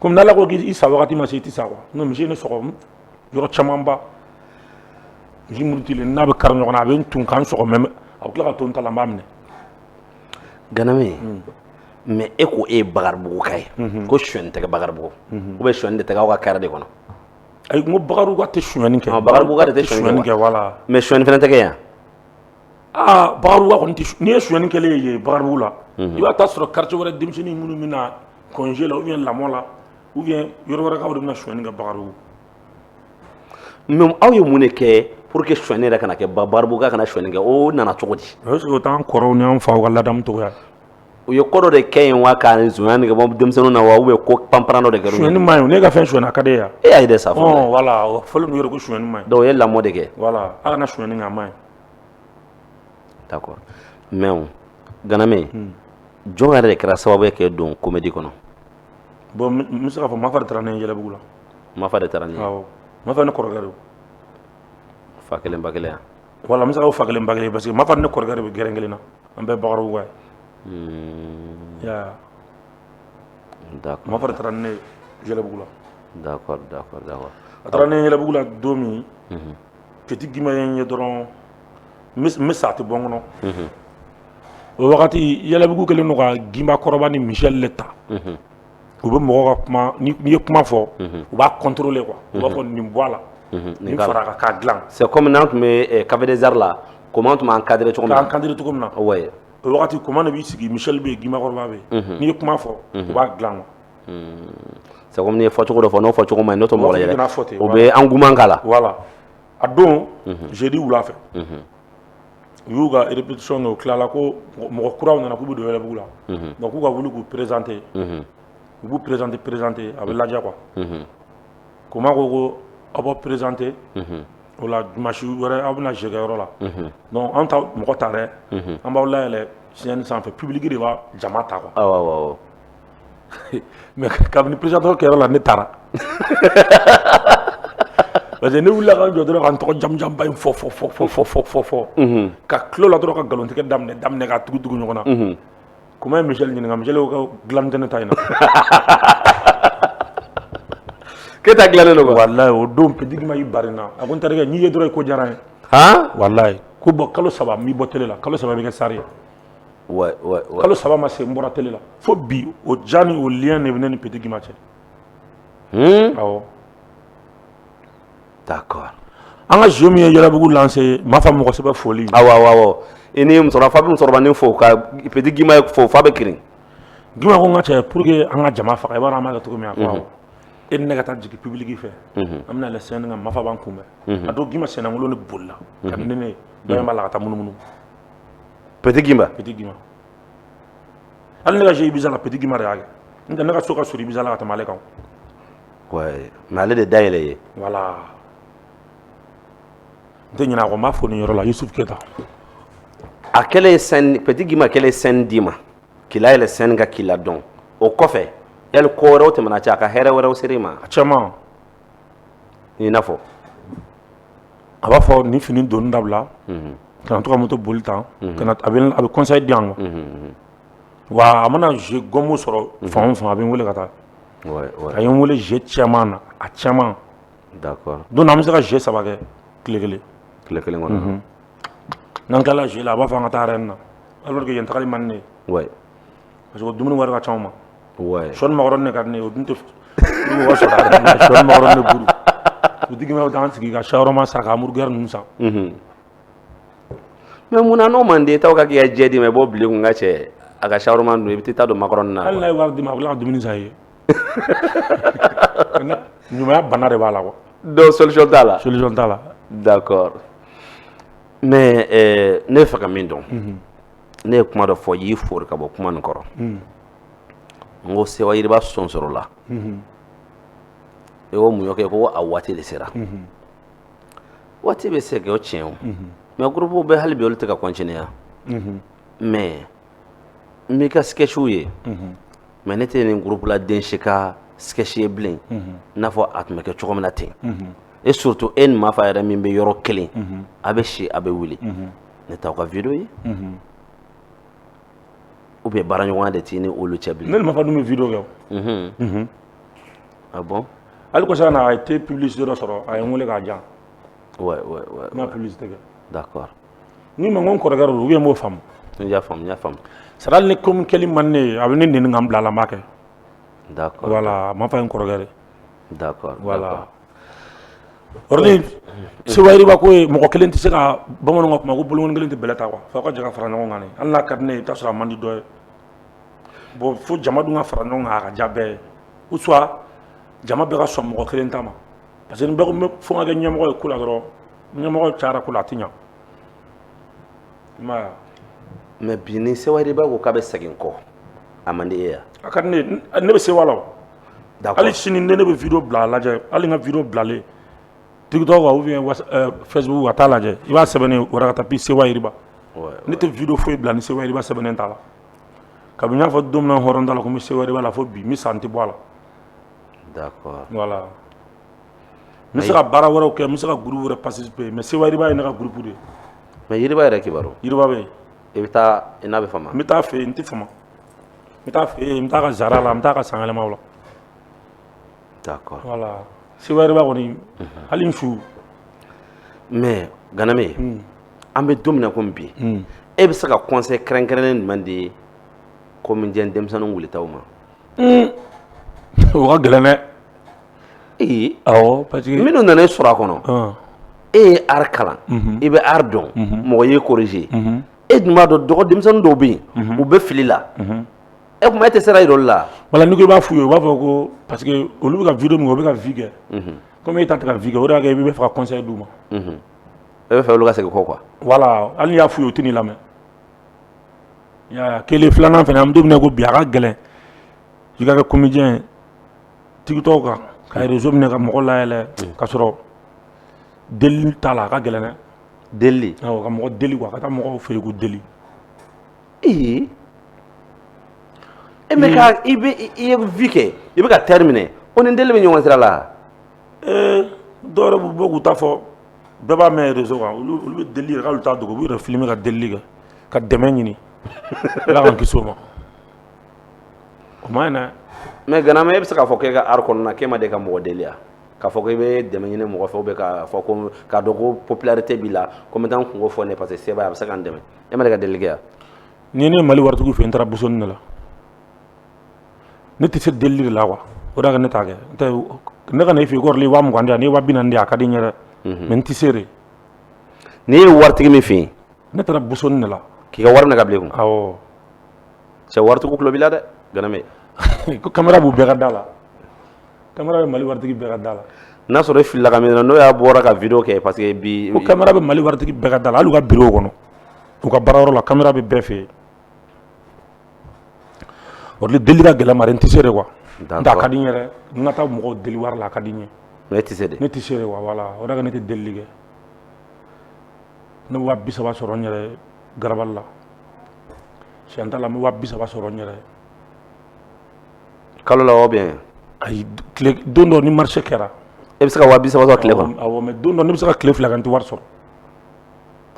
komi n'ala ko k'i sa wagati ma se i tɛ sa quoi n'o misi ye ne sɔgɔ yɔrɔ caman ba misi murutilen n'a bɛ kari ɲɔgɔn na a bɛ n tun k'an sɔgɔ mɛ a bɛ tila ka to n ta la n b'a minɛ.
Ganame mais e ko e ye Bakaribugu ka ye ko sonyani tɛ kɛ Bakaribugu ou bien sonyani de tɛ kɛ aw ka carré de kɔnɔ.
Ayi n ko Bakaribugu ka tɛ sonyani kɛ.
Bakaribugu ka de tɛ sonyani
kɛ voilà.
Mais sonyani fana tɛ kɛ yan.
Bakaribugu kɔni tɛ n'i ye sonyani kɛlen ye Bakaribugu la i b'a taa sɔrɔ quartier wɛrɛ denmisɛnnin minnu bɛ na congé la ou bien lamɔ la ou bien yɔrɔ wɛrɛ k'aw de bɛna sonyani kɛ Bakaribugu.
Mais aw ye mun de kɛ pour que sonyani yɛrɛ kana kɛ Bakaribugu ka kana sonyani kɛ o nana cogo di.
Est-ce que o t'an kɔrɔw ni an faw ka ladamu cogoya ye.
u ye ko dɔ de kɛ yen wa k'a ni zonya nege bɔ denmisɛnninw na wa ou bien ko panparan dɔ de kɛra
suyɛni ma ɲi ne ka fɛn suyɛni ka di ya
e y'a ye dɛ sa fɔlɔ
voilà o fɔlen don yɛrɛ ko suyɛni ma ɲi
donc o ye lamɔ de kɛ
voilà a kana suyɛni kɛ a ma ɲi
d'accord mais Ganame jɔn yɛrɛ de kɛra sababu ye k'e don comédie kɔnɔ
bon n bɛ se k'a fɔ Mafa de taara ne ye Yɛlɛbugu la
Mafa de taara ni ye
awɔ Mafa ne kɔrɔkɛ don
fa kelen ba kelen
voilà n bɛ se k'o fa kelen ba kelen parce que Mafa ne kɔrɔkɛ de bɛ gɛrɛn kelen na an bɛɛ Bakɔrɔbugu ka ye ya
d'accord
Mafa de taara ne ye Yɛlɛbugu la
d'accord
a taara ne ye Yɛlɛbugu la don min Petit Guima ye n ye dɔrɔn n bɛ sa a tɛ bɔ n kɔnɔ o wagati Yɛlɛbugu kɛlen don ka Gimba kɔrɔba ni Michel le ta u bɛ mɔgɔ ka kuma n'i ye kuma fɔ u b'a contrôler quoi u b'a fɔ nin bɔ a la nin fara a kan k'a dilan
c'est comme n'an tun bɛ Café des Arts la comment tun b'an cadrer cogo min na
k'an cadrer cogo min na
ouais
o wagati comment de b'i sigi Michel bɛ yen Gimba kɔrɔba bɛ yen n'i ye kuma fɔ u b'a dilan quoi
c'est comme n'i ye fɔcogo dɔ fɔ n'o fɔcogo ma ɲi n'o tɛ mɔgɔ la yɛrɛ
o
u bɛ engouement k'a la
voilà a don jeudi wula fɛ u y'u ka répétition kɛ u tilala ko mɔgɔ kuraw nana k'u bɛ don Yɛlɛbugu la donc k'u ka wuli k'u présenter u b'u présenter a bɛ lajɛ quoi comment ko aw b'aw présenter o la dimanche wɛrɛ aw bɛna jeu kɛ yɔrɔ la donc an ta mɔgɔ ta dɛ an b'aw layɛlɛ scène sanfɛ public de b'a jama ta quoi
awɔ
mais kabini présentateur kɛyɔrɔ la ne taara parce que ne wulila ka jɔ dɔrɔn ka n tɔgɔ jamujanba in fɔ ka tulo la dɔrɔn ka nkalontigɛ daminɛ ka tugu ɲɔgɔn na comment ye Michel ɲininka Michel ko ka dilanni tɛ ne ta in na
k'e ta dilannen don quoi
walayi o don Petit Guima y'i bari n na a ko n terikɛ n'i ye dɔrɔn i ko diyara n ye walayi ko bɔn kalo 3 n b'i bɔ télé la kalo 3 bɛ kɛ sari ye
ouais
kalo 3 ma se n bɔra télé la fo bi o ja ni o lien de bɛ ne ni Petit Guima cɛ awɔ
d'accord
an ka jeu min ye Yɛlɛbugu lancé Mafa mɔgɔ sɛbɛ foli
awɔ i ni musokɔrɔba fa bɛ musokɔrɔbanin fo ka Petit Guima fo fa bɛ kirin
Guima ko n ka cɛ pour que an ka jama faga i b'a dɔn an b'a kɛ cogo min a ko awɔ e ni ne ka taa jigin public fɛ an bɛna yɛlɛ scène kan Mafa b'an kunbɛn a don Guima sennaŋolo de bolila ka ni ne ye dɔ in b'a la ka taa munumunu
Petit Guima
hali ne ka jeu Ibiza la Petit Guima de y'a kɛ n tɛ ne ka so ka surun Ibiza la ka tɛmɛ ale kan
ouais mais ale de dayɛlɛ ye
voilà n tɛ ɲinɛ a kɔ n b'a fɔ nin yɔrɔ la Yusuf Keta
a kɛlen scène Petit Guima kɛlen scène d'i ma k'i layɛlɛ scène kan k'i ladɔn o kɔfɛ yali ko wɛrɛw tɛmɛna cɛ a ka hɛrɛ wɛrɛw ser'i ma
a caman
i n'a fɔ
a b'a fɔ ni fini donni dabila ka na to ka moto boli tan a bɛ conseil di yan wa a mana jeu gomme sɔrɔ fan o fan a bɛ n wele ka taa a ye n wele jeu caman na a caman
d'accord
don na an bɛ se ka jeu 3 kɛ tile kelen
kɔnɔ
n'an tilala jeu la a b'a fɔ an ka taa arène na alors que yen tagali man di ne ye
ouais
parce que dumuni wari ka ca anw ma
ouais
sɔni makɔrɔni de ka di ne ye o dun tɛ wari sɔrɔ arène na sɔni makɔrɔni de buru Petit Guima bɛ taa an sigi ka shawarma san ka hamburger ninnu san
mais mun na n'o man di t'aw ka k'i ka jɛ di ma i b'o bila i kun ka cɛ a ka shawarma dun i bɛ taa don makɔrɔni na
hali n'a ye wari di ma a bɛ tila ka dumuni san i ye ɲumanya bana de b'a la quoi
donc solution t'a la
solution t'a la
d'accord mais ne bɛ fɛ ka min dɔn ne ye kuma dɔ fɔ y'i fori ka bɔ kuma nin kɔrɔ n ko Sewa Yiriba sɔnsɔrɔ la i ko mun y'o kɛ ko a waati de sera waati bɛ se kɛ o tiɲɛ o mais groupe bɛɛ hali bi olu tɛ ka continuer mais n b'i ka sketchiw ye mais ne tɛ nin groupe la den si ka sketch ye bilen i n'a fɔ a tun bɛ kɛ cogo min na ten et surtout e ni Mafa yɛrɛ min bɛ yɔrɔ kelen a bɛ si a bɛ wuli ne t'aw ka video ye ou bien baara ɲɔgɔnya de t'i ni olu cɛ bilen
ne ni Mafa dun bɛ video kɛ
ah bon
hali kɔsa na a ye te publicité dɔ sɔrɔ a ye n wele k'a jan
ouais
n ka publicité kɛ
d'accord
ni ma ko n kɔrɔkɛ don ou bien n b'o faamu
n y'a faamu
c'est à dire ni comme kɛli man ne ye a bɛ ne nɛni ka n bila a la n b'a kɛ
d'accord
voilà Mafa ye n kɔrɔkɛ de
d'accord
voilà ordini Sewa Yiriba ko ye mɔgɔ kelen tɛ se ka bamananw ka kuma ko boloŋɔni kelen tɛ bɛlɛ ta quoi f'aw ka jɛ ka fara ɲɔgɔn kan de hali n'a ka di ne ye i bɛ t'a sɔrɔ a man di dɔ ye bon fo jama dun ka fara ɲɔgɔn kan a ka diya bɛɛ ye ou soit jama bɛɛ ka sɔn mɔgɔ kelen ta ma parce que ni bɛɛ ko n bɛ fo n ka kɛ ɲɛmɔgɔ ye ko la dɔrɔn ɲɛmɔgɔ cayara ko la a tɛ ɲa i m'a ye
mais bi ni Sewa Yiriba ko k'a bɛ segin kɔ a man di e ya
a ka ne bɛ se wala
d'accord
hali sini ne bɛ video bila lajɛ hali n ka video bilalen TikTok ou bien Facebook a t'a lajɛ i b'a sɛbɛnnen warakata pi Sewa Yiriba ne tɛ video foyi bila ni Sewa Yiriba sɛbɛnnen t'a la kabini n y'a fɔ don min na hɔrɔn t'a la ko n bɛ Sewa Yiriba la fo bi n bɛ san tɛ bɔ a la
d'accord
voilà n bɛ se ka baara wɛrɛw kɛ n bɛ se ka groupe wɛrɛ participer mais Sewa Yiriba ye ne ka groupe de ye
mais Yiriba yɛrɛ kibaru
Yiriba bɛ yen
i bɛ taa i n'a bɛ fama
n bɛ taa fɛ yen n tɛ fama n bɛ taa fɛ yen n bɛ taa ka zara la n bɛ taa ka sanyɛlɛmaw la
d'accord
voilà Sewa Yiriba kɔni hali n su
mais Ganame an bɛ don min na komi bi e bɛ se ka conseil kɛrɛnkɛrɛnnen jumɛn di comédien denmisɛnninw wulitaw ma
o ka gɛlɛn dɛ awɔ parce que
minnu nana e sɔrɔ a kɔnɔ e ye art kalan i bɛ art dɔn mɔgɔ ye corriger e dun b'a dɔn dɔgɔ denmisɛnnin dɔw bɛ yen u bɛ fili la e kuma e tɛ sera yir'olu la
wala n'i ko i b'a f'u ye u b'a fɔ ko parce que olu bɛ ka video min kɛ u bɛ ka vie kɛ comme e ta tɛ ka vie kɛ o de y'a kɛ i bɛ fɛ ka conseil d'u ma
e bɛ fɛ olu ka segin kɔ quoi
voilà hali n'i y'a f'u ye u tɛ n'i lamɛn kelen filanan fana an bɛ don min na ko bi a ka gɛlɛn i ka kɛ comédien ye TikTok kan ka réseau minɛ ka mɔgɔ layɛlɛ ka sɔrɔ deli t'a la a ka gɛlɛn dɛ
deli
awɔ ka mɔgɔ deli quoi ka taa mɔgɔw feere ko deli
e mɛ ka i ye vie kɛ i bɛ ka terminer o ni deli bɛ ɲɔgɔn sira la
dɔw yɛrɛ b'u bɔ k'u ta fɔ bɛɛ b'a mɛn réseau kan olu bɛ deli yɛrɛ k'olu t'a dogo u b'u yɛrɛ filmer ka deli kɛ ka dɛmɛ ɲini ala k'an kisi o ma o ma ɲi dɛ
mais Ganame e bɛ se k'a fɔ k'e ka art kɔnɔna k'e ma deli ka mɔgɔ deli ya k'a fɔ k'i bɛ dɛmɛ ɲini mɔgɔ fɛ ou bien k'a fɔ ko k'a dɔn ko popularité b'i la ko n bɛ taa n kungo fɔ ne parce que Seba a bɛ se ka n dɛmɛ e ma deli ka deli kɛ ya
ni ne ye Mali waritigiw fɛ n taara busoni de la ne tɛ se deli de la quoi o de y'a kɛ ne t'a kɛ n tɛ ne ka na i fɛ yen ko wa 20 di yan n'i ye wa 40 di yan a ka di n ye dɛ mais n tɛ se de
n'i ye waritigi min fɛ yen
ne taara busoni de la
k'i ka wari minɛ ka bila i kun
awɔ
cɛ waritigiw tulo b'i la dɛ Ganame
ko caméra b'u bɛɛ ka da la caméra bɛ Mali waritigi bɛɛ ka da la
n'a sɔrɔ e filila ka min na n'o y'a bɔra ka video kɛ parce que bi
ko caméra bɛ Mali waritigi bɛɛ ka da la hali u ka bureau kɔnɔ u ka baarayɔrɔ la caméra bɛ bɛɛ fɛ yen o de deli ka gɛlɛn mari n tɛ se de quoi n tɛ a ka di n ye dɛ n ka taa mɔgɔw deli wari la a ka di n ye
mais e tɛ se de
ne tɛ se de quoi voilà o de ka ne tɛ deli kɛ ne bɛ wa 30 sɔrɔ n yɛrɛ garabali la siɲɛ t'a la n bɛ wa 30 sɔrɔ n yɛrɛ
kalo la ou bien
ayi don dɔ ni marché kɛra
e bɛ se ka wa 30 sɔrɔ tile kɔnɔ
awɔ mais don dɔ ne bɛ se ka tile 2 kɛ n tɛ wari sɔrɔ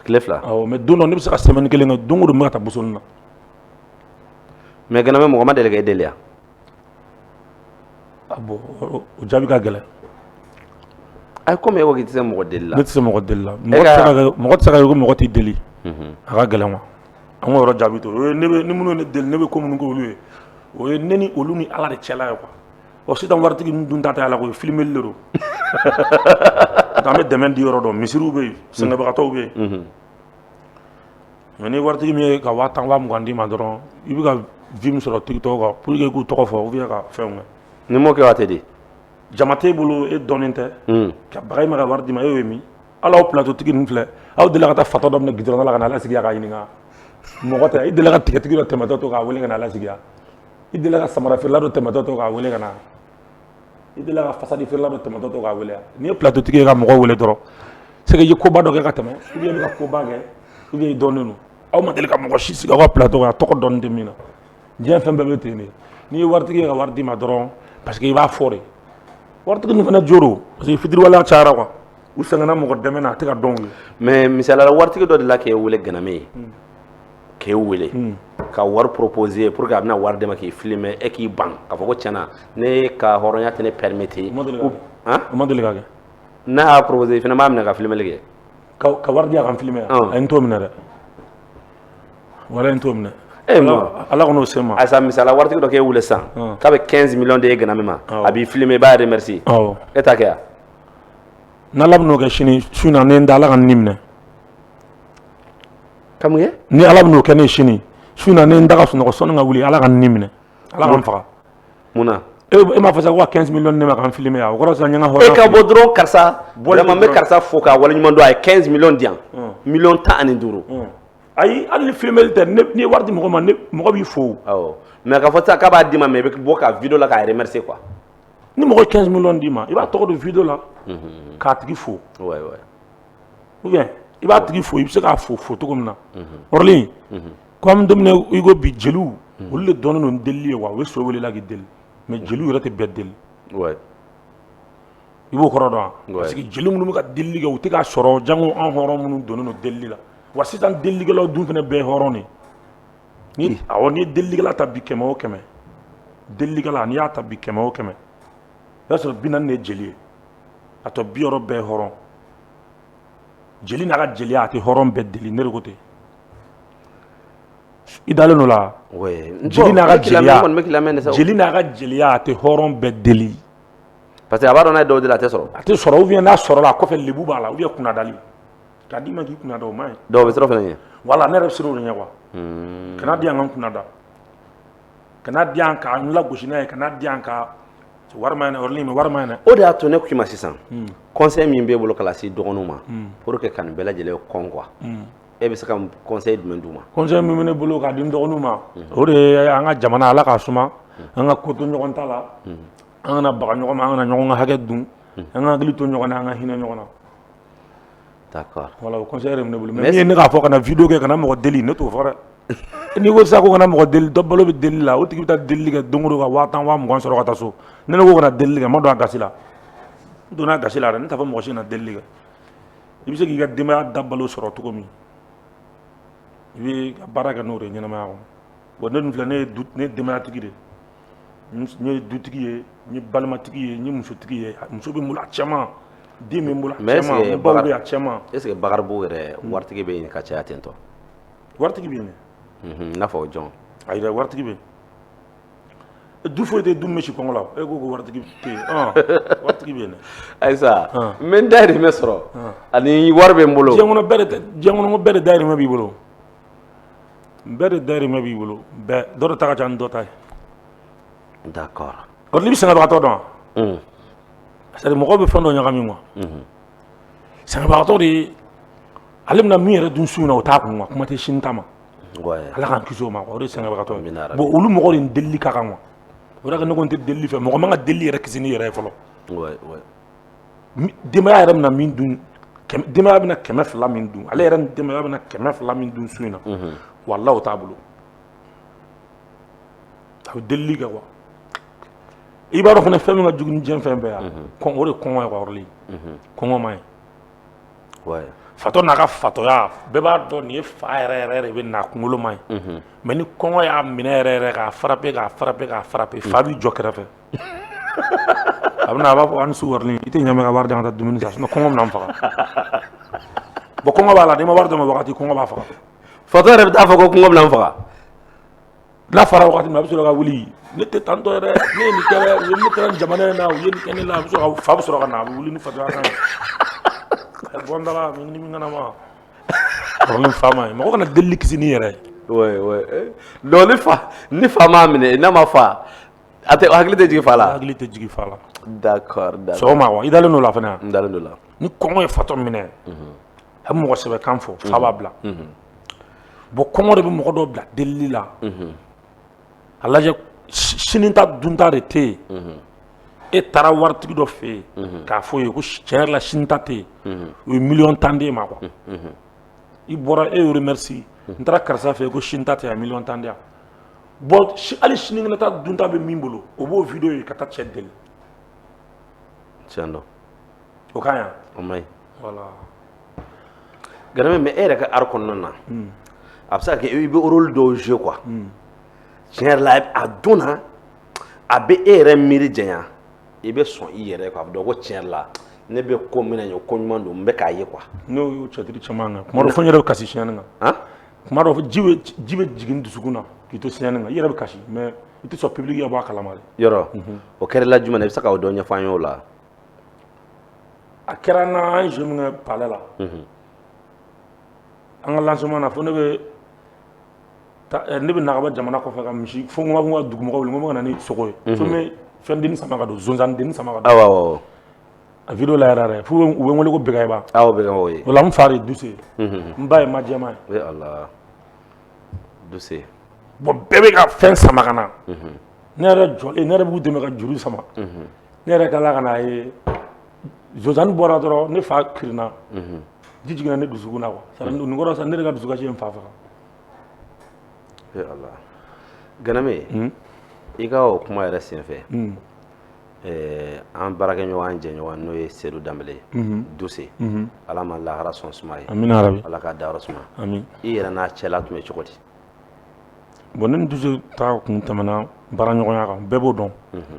tile 2
awɔ mais don dɔ ne bɛ se ka semaine 1 kɛ don o don n bɛ ka taa busoni na
mais Ganame mɔgɔ ma deli ka e deli ya
a bon o jaabi ka gɛlɛn
ayi komi e ko k'i tɛ se mɔgɔ deli la
ne tɛ se mɔgɔ deli la mɔgɔ tɛ se ka kɛ ko mɔgɔ t'i deli a ka gɛlɛn quoi an k'o yɔrɔ jaabi to ni minnu ye ne deli ne bɛ ko minnu k'olu ye o ye ne ni olu ni ala de cɛla ye quoi o sisan waritigi ninnu dun ta tɛ ala ko ye filmeli de don an bɛ dɛmɛ di yɔrɔ dɔn misiriw bɛ yen sɛnɛbagatɔw bɛ yen mais ni waritigi min ye ka 10 wa 20 d'i ma dɔrɔn i bɛ ka vie min sɔrɔ TikTok kan pour que k'u tɔgɔ fɔ ou bien ka fɛnw kɛ
ni m'o kɛ wa tɛ di
jama t'e bolo e dɔnnen tɛ ka bagayi ma ka wari d'i ma e y'o ye min hali aw plateau tigi ninnu filɛ aw deli ka taa fatɔ dɔ minɛ gidɔrɔn la ka na ala sigi a ka ɲininka mɔgɔ tɛ i deli ka tigɛtigi dɔ tɛmɛtɔ to k'a wele ka na ala sigi i deli ka samara feerela dɔ tɛmɛtɔ to k'a wele ka na i deli ka fasadi feerela dɔ tɛmɛtɔ to k'a wele n'i ye plateau tigi ye ka mɔgɔ wele dɔrɔn c'est que i ye koba dɔ kɛ ka tɛmɛ ou bien i bɛ ka koba kɛ ou bien i dɔnnen don aw ma deli ka mɔgɔ si sigi aw ka plateau kan a tɔgɔ dɔnnen tɛ min na diɲɛ fɛn bɛɛ bɛ ten de n'i ye waritigi ye ka wari d'i ma dɔrɔn parce que i b'a fɔ de waritigi ninnu fana joro parce que fitiriwaleya cayara quoi u sɛgɛnna mɔgɔ dɛmɛ na a tɛ ka dɔn u ye
mais misaliyala waritigi dɔ de la k'e wele Ganame ye k'e wele ka wari proposer pour que a bɛna wari d'i ma k'i filmer e k'i ban k'a fɔ ko tiɲɛna ne ka hɔrɔnya tɛ ne permettre
o ma deli ka kɛ
n'a y'a proposer fana b'a minɛ ka filmeli kɛ
ka wari di a kan filmer a ye n t'o minɛ dɛ wala n t'o minɛ ala kɔn'o se ma
ayisa misala waritigi dɔ k'e wele sisan k'a bɛ 15 millions de ye Ganame ma a b'i filmer i b'a remercier e t'a kɛ ya
n'ala bɛn'o kɛ sini su in na ne n da ala ka nin minɛ
ka mun ye
ni ala bɛn'o kɛ ne sini su in na ne n da ka sunɔgɔ sɔnni ka wuli ala ka nin minɛ ala ka n faga
mun na
e m'a fɔ sa ko ka 15 millions ne ma k'an filmer ya o kɔrɔ sisan n ye n ka hɔrɔnya
e ka bɔ dɔrɔn karisa vraiment n bɛ karisa fo k'a waleɲuman dɔn a ye 15 millions di yan 15 millions
ayi hali ni filmeli tɛ ni wari di mɔgɔ ma mɔgɔ b'i fo
awɔ mais k'a fɔ sisan k'a b'a d'i ma mais i bɛ bɔ ka vidéo la k'a remercier quoi
ni mɔgɔ 15 millions d'i ma i b'a tɔgɔ don vidéo la k'a tigi fo
ouais ouais
ou bien i b'a tigi fo i bɛ se k'a fo cogo min na Orly comme don min na i ko bi jeliw olu de dɔnnen don delili ye wa u bɛ so welela k'i deli mais jeliw yɛrɛ tɛ bɛɛ deli
ouais
i b'o kɔrɔ dɔn wa parce que jeli minnu bɛ ka delili kɛ u tɛ k'a sɔrɔ jango an hɔrɔn minnu donnen don delili la wa sisan delilikɛlaw dun fana bɛɛ ye hɔrɔn de ni awɔ ni ye delilikɛla ta bi 100 o 100 delilikɛla n'i y'a ta bi 100 o 100 i b'a sɔrɔ 40 de ye jeli ye a tɔ 60 bɛɛ ye hɔrɔn jeli n'a ka jeliya a tɛ hɔrɔn bɛɛ deli ne de ko ten i dalen don la jeli n'a ka jeliya a tɛ hɔrɔn bɛɛ deli
parce que a b'a dɔn n'a ye dɔw deli a tɛ sɔrɔ
a tɛ sɔrɔ ou bien n'a sɔrɔla a kɔfɛ lebu b'a la ou bien kunnadali k'a d'i ma k'i kunnada o ma ɲi
dɔw bɛ sɔrɔ fana ɲɛ
wala ne yɛrɛ bɛ siran o de ɲɛ quoi kana di yan ka n kunnada kana di yan ka n lagosi n'a ye kana di yan ka wari ma ɲinɛ Orly mais wari ma ɲinɛ
o de y'a to ne k'i ma sisan conseil min b'e bolo ka lase dɔgɔninw ma pour que ka nin bɛɛ lajɛlen kɔn quoi e bɛ se ka conseil jumɛn d'u ma
conseil min bɛ ne bolo k'a di n dɔgɔninw ma o de ye an ka jamana Ala k'a suma an ka ko to ɲɔgɔn ta la an kana baga ɲɔgɔn ma an kana ɲɔgɔn ka hakɛ dun an ka hakili to ɲɔgɔn na an ka hinɛ ɲɔgɔn na
d'accord
voilà o conseil yɛrɛ bɛ ne bolo mais min ye ne k'a fɔ kana vidéo kɛ kana mɔgɔ deli ne t'o fɔ dɛ n'i ko sisan ko kana mɔgɔ deli dɔ balo bɛ deli la o tigi bɛ taa delili kɛ don o don ka 10,000 20,000 sɔrɔ ka taa so ne ko kana delili kɛ n ma don a gasi la n donna a gasi la dɛ ne t'a fɔ mɔgɔ si kana delili kɛ i bɛ se k'i ka denbaya dabalo sɔrɔ cogo min i bɛ ka baara kɛ n'o de ye ɲɛnamaya kɔnɔ bon ne dun filɛ ne ye denbayatigi de n ye dutigi ye n ye balimatigi ye n ye musotigi ye muso bɛ n bolo a cɛman den bɛ n bolo a cɛman n baw bɛ a cɛman
est ce que Bakaribu yɛrɛ waritigi bɛ yen ka caya ten tɔ
waritigi bɛ yen
i n'a fɔ jɔn
ayi dɛ waritigi bɛ yen du foyi tɛ du min bɛ si kɔngɔ la e ko ko waritigi tɛ yen waritigi bɛ yen dɛ
ayisa n bɛ n dayirimɛ sɔrɔ ani wari bɛ n bolo
diɲɛ kɔnɔ bɛɛ de dayirimɛ b'i bolo bɛɛ de dayirimɛ b'i bolo bɛɛ dɔ de ta ka ca ni dɔ ta ye
d'accord
Orly bɛ sɛgɛnbagatɔ dɔn wa c'est à dire mɔgɔw bɛ fɛn dɔ ɲagami quoi sɛgɛnbagatɔ de ale bɛna min yɛrɛ dun su in na o t'a kun quoi kuma tɛ sini ta ma Ala k'an kisi o ma quoi o de ye sɛgɛnbagatɔ ye bon olu mɔgɔw de delili ka kan quoi o de la ne ko n tɛ delili fɛ mɔgɔ man ka delili yɛrɛ kisi ni yɛrɛ ye fɔlɔ denbaya yɛrɛ bɛna min dun denbaya bɛna 200 min dun ale yɛrɛ ni denbaya bɛna 200 min dun su in na walahi o t'a bolo a bɛ delili kɛ quoi i b'a dɔn fana fɛn min ka jugu ni diɲɛ fɛn bɛɛ ye o de ye kɔngɔ ye quoi Orly kɔngɔ man ɲi fatɔ n'a ka fatɔya bɛɛ b'a dɔn nin ye fa yɛrɛ yɛrɛ de bɛ n'a kunkolo man ɲi mais ni kɔngɔ y'a minɛ yɛrɛ yɛrɛ k'a frappé fa b'i jɔ kɛrɛfɛ a bɛna a b'a fɔ an su Orly i tɛ ɲamɛ ka wari di yan ka taa dumuni san sinon kɔngɔ bɛna n faga bon kɔngɔ b'a la n'i ma wari d'a ma wagati kɔngɔ b'a faga
fatɔ yɛrɛ bɛ taa fɔ ko kɔngɔ bɛna n faga
n'a fara wagati min a bɛ sɔrɔ ka wuli ne tɛ tantɔ yɛrɛ ne ye nin kɛ dɛ u ye ne kɛra nin jamana in na u ye nin kɛ ne la fa bɛ sɔrɔ ka na a bɛ wuli ni fatɔya kan ye bɔ n dala ni min kana ma Orly fa ma ye mɔgɔ kana delili kisi ni yɛrɛ ye
donc ni fa m'a minɛ n'a ma fa a tɛ hakili tɛ jigin fa la
hakili tɛ jigin fa la
d'accord
sɔgɔma wa i dalen don la fana
n dalen don la
ni kɔngɔ ye fatɔ minɛ a bɛ mɔgɔ sɛbɛkan fɔ fa b'a bila bon kɔngɔ de bɛ mɔgɔ dɔw bila delili la a lajɛ sini ta dunta de tɛ yen e taara waritigi dɔ fɛ yen k'a fɔ ye ko tiɲɛ yɛrɛ la sini ta tɛ yen o ye 1,10 d'e ma quoi i bɔra e y'o remercier n taara karisa fɛ yen ko sini ta tɛ yan 1,10 di yan bon hali sinikɛnɛ ta dunta bɛ min bolo o b'o vidéo ye ka taa cɛ deli
tiɲɛ don
o ka ɲi
o ma ɲi
voilà
Ganame mais e yɛrɛ ka art kɔnɔna na a bɛ se ka kɛ i bɛ rôle dɔw jouer quoi tiɲɛ yɛrɛ la a don na a bɛ e yɛrɛ miiri janya i bɛ sɔn i yɛrɛ quoi a bɛ dɔn ko tiɲɛ yɛrɛ la ne bɛ ko min na nin ye ko ɲuman don n bɛ k'a ye quoi
n'o y'o cɛtiri caman kan kuma dɔ fo n yɛrɛ bɛ kasi siɲɛni kan kuma dɔ ji bɛ jigin dusukun na k'i to siɲɛni kan i yɛrɛ bɛ kasi mais i tɛ sɔn public ka bɔ a kalama de
yɔrɔ o kɛra la jumɛn na i bɛ se k'o dɔ ɲɛfɔ an ye o la
a kɛra n na an ye jeu min kɛ palais la an ka lancement na fo ne bɛ na ka bɔ jamana kɔfɛ ka misi fo n ka dugumɔgɔw wele n ko n bɛ ka na ni sogo ye fo n bɛ fɛn denni sama ka don zonzani denni sama ka don
awɔ
a vidéo la yɛrɛ fo u bɛ n wele ko Bɛgɛyiba
awɔ Bɛgɛyiba o ye
o la n fa de ye Duse n ba ye Majɛma ye
Allah Duse.
Bon bɛɛ bɛ ka fɛn sama ka na ne yɛrɛ jɔlen ne yɛrɛ b'u dɛmɛ ka juru sama ne yɛrɛ kala ka na ye Zozani bɔra dɔrɔn ne fa kirinna ji jiginna ne dusukun na quoi nin kɔrɔ sa ne de ka dusukasi ye n fa faga.
Allah Ganame i ka o kuma yɛrɛ senfɛ an baarakɛɲɔgɔn an jɛɲɔgɔn n'o ye Seydou Danbele Duse Ala ma lahara sɔn suma ye
amina rabi
Ala ka dayɔrɔ suma
amin
i yɛrɛ n'a cɛla tun bɛ cogo di.
bon ne ni Duse ta kun tɛmɛna baaraɲɔgɔnya kan bɛɛ b'o dɔn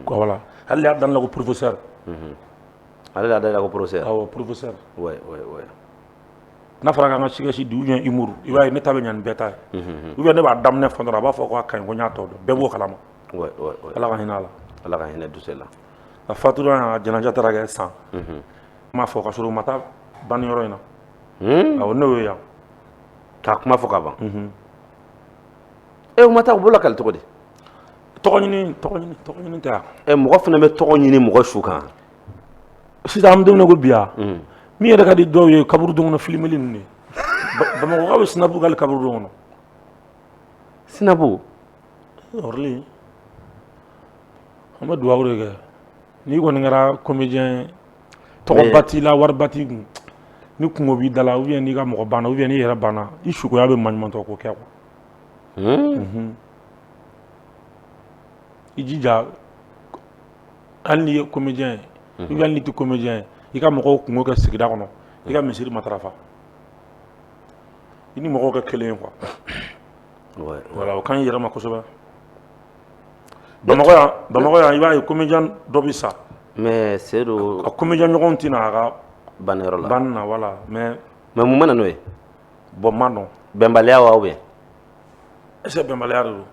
quoi voilà hali y'a danna ko professeur
ale de y'a da ko professeur.
awɔ professeur
ouais
n'a fɔra k'an ka sigasi di ou bien humour i b'a ye ne ta bɛ ɲa nin bɛɛ ta ye ou bien ne b'a daminɛ fɔ dɔrɔn a b'a fɔ ko a kaɲi ko n y'a tɔ dɔn bɛɛ b'o kalama
ouais
Ala ka hinɛ a la
Ala ka hinɛ Duse la
a fatura a jɛnɛja taara kɛ san n m'a fɔ ka sɔrɔ u ma taa banniyɔrɔ in na awɔ ne y'o ye yan
k'a kuma fɔ ka ban u ma taa u bolo kali cogo di.
tɔgɔ ɲini tɛ yan
mɔgɔ fana bɛ tɔgɔ ɲini mɔgɔ su kan
sisan an bɛ don min na ko bi yan min yɛrɛ ka di dɔw ye kaburu don kɔnɔ filimeli ninnu de Bamakɔkaw bɛ sinapu k'ale kaburu don kɔnɔ
sinapu
ɔrɔli an bɛ duwawu de kɛ n'i kɔni kɛra comédien tɔgɔba t'i la wariba t'i kun ni kungo b'i da la ou bien n'i ka mɔgɔ banna ou bien n'i yɛrɛ banna i sukoya bɛ maɲumantɔ ko kɛ quoi i jija hali n'i ye comédien ye ou bien hali n'i tɛ comédien ye i ka mɔgɔw kungo kɛ sigida kɔnɔ i ka misiri matarafa i ni mɔgɔw kɛ kelen ye quoi voilà o ka ɲi i yɛrɛ ma kosɛbɛ Bamakɔ yan i b'a ye comédien dɔ bɛ sa
mais Seydou
a comédien ɲɔgɔnw tɛna a ka
banniyɔrɔ la
banni na voilà mais
mun mana n'o ye
bon n m'a dɔn
bɛnbaliya wa ou bien
est-ce que bɛnbaliya de don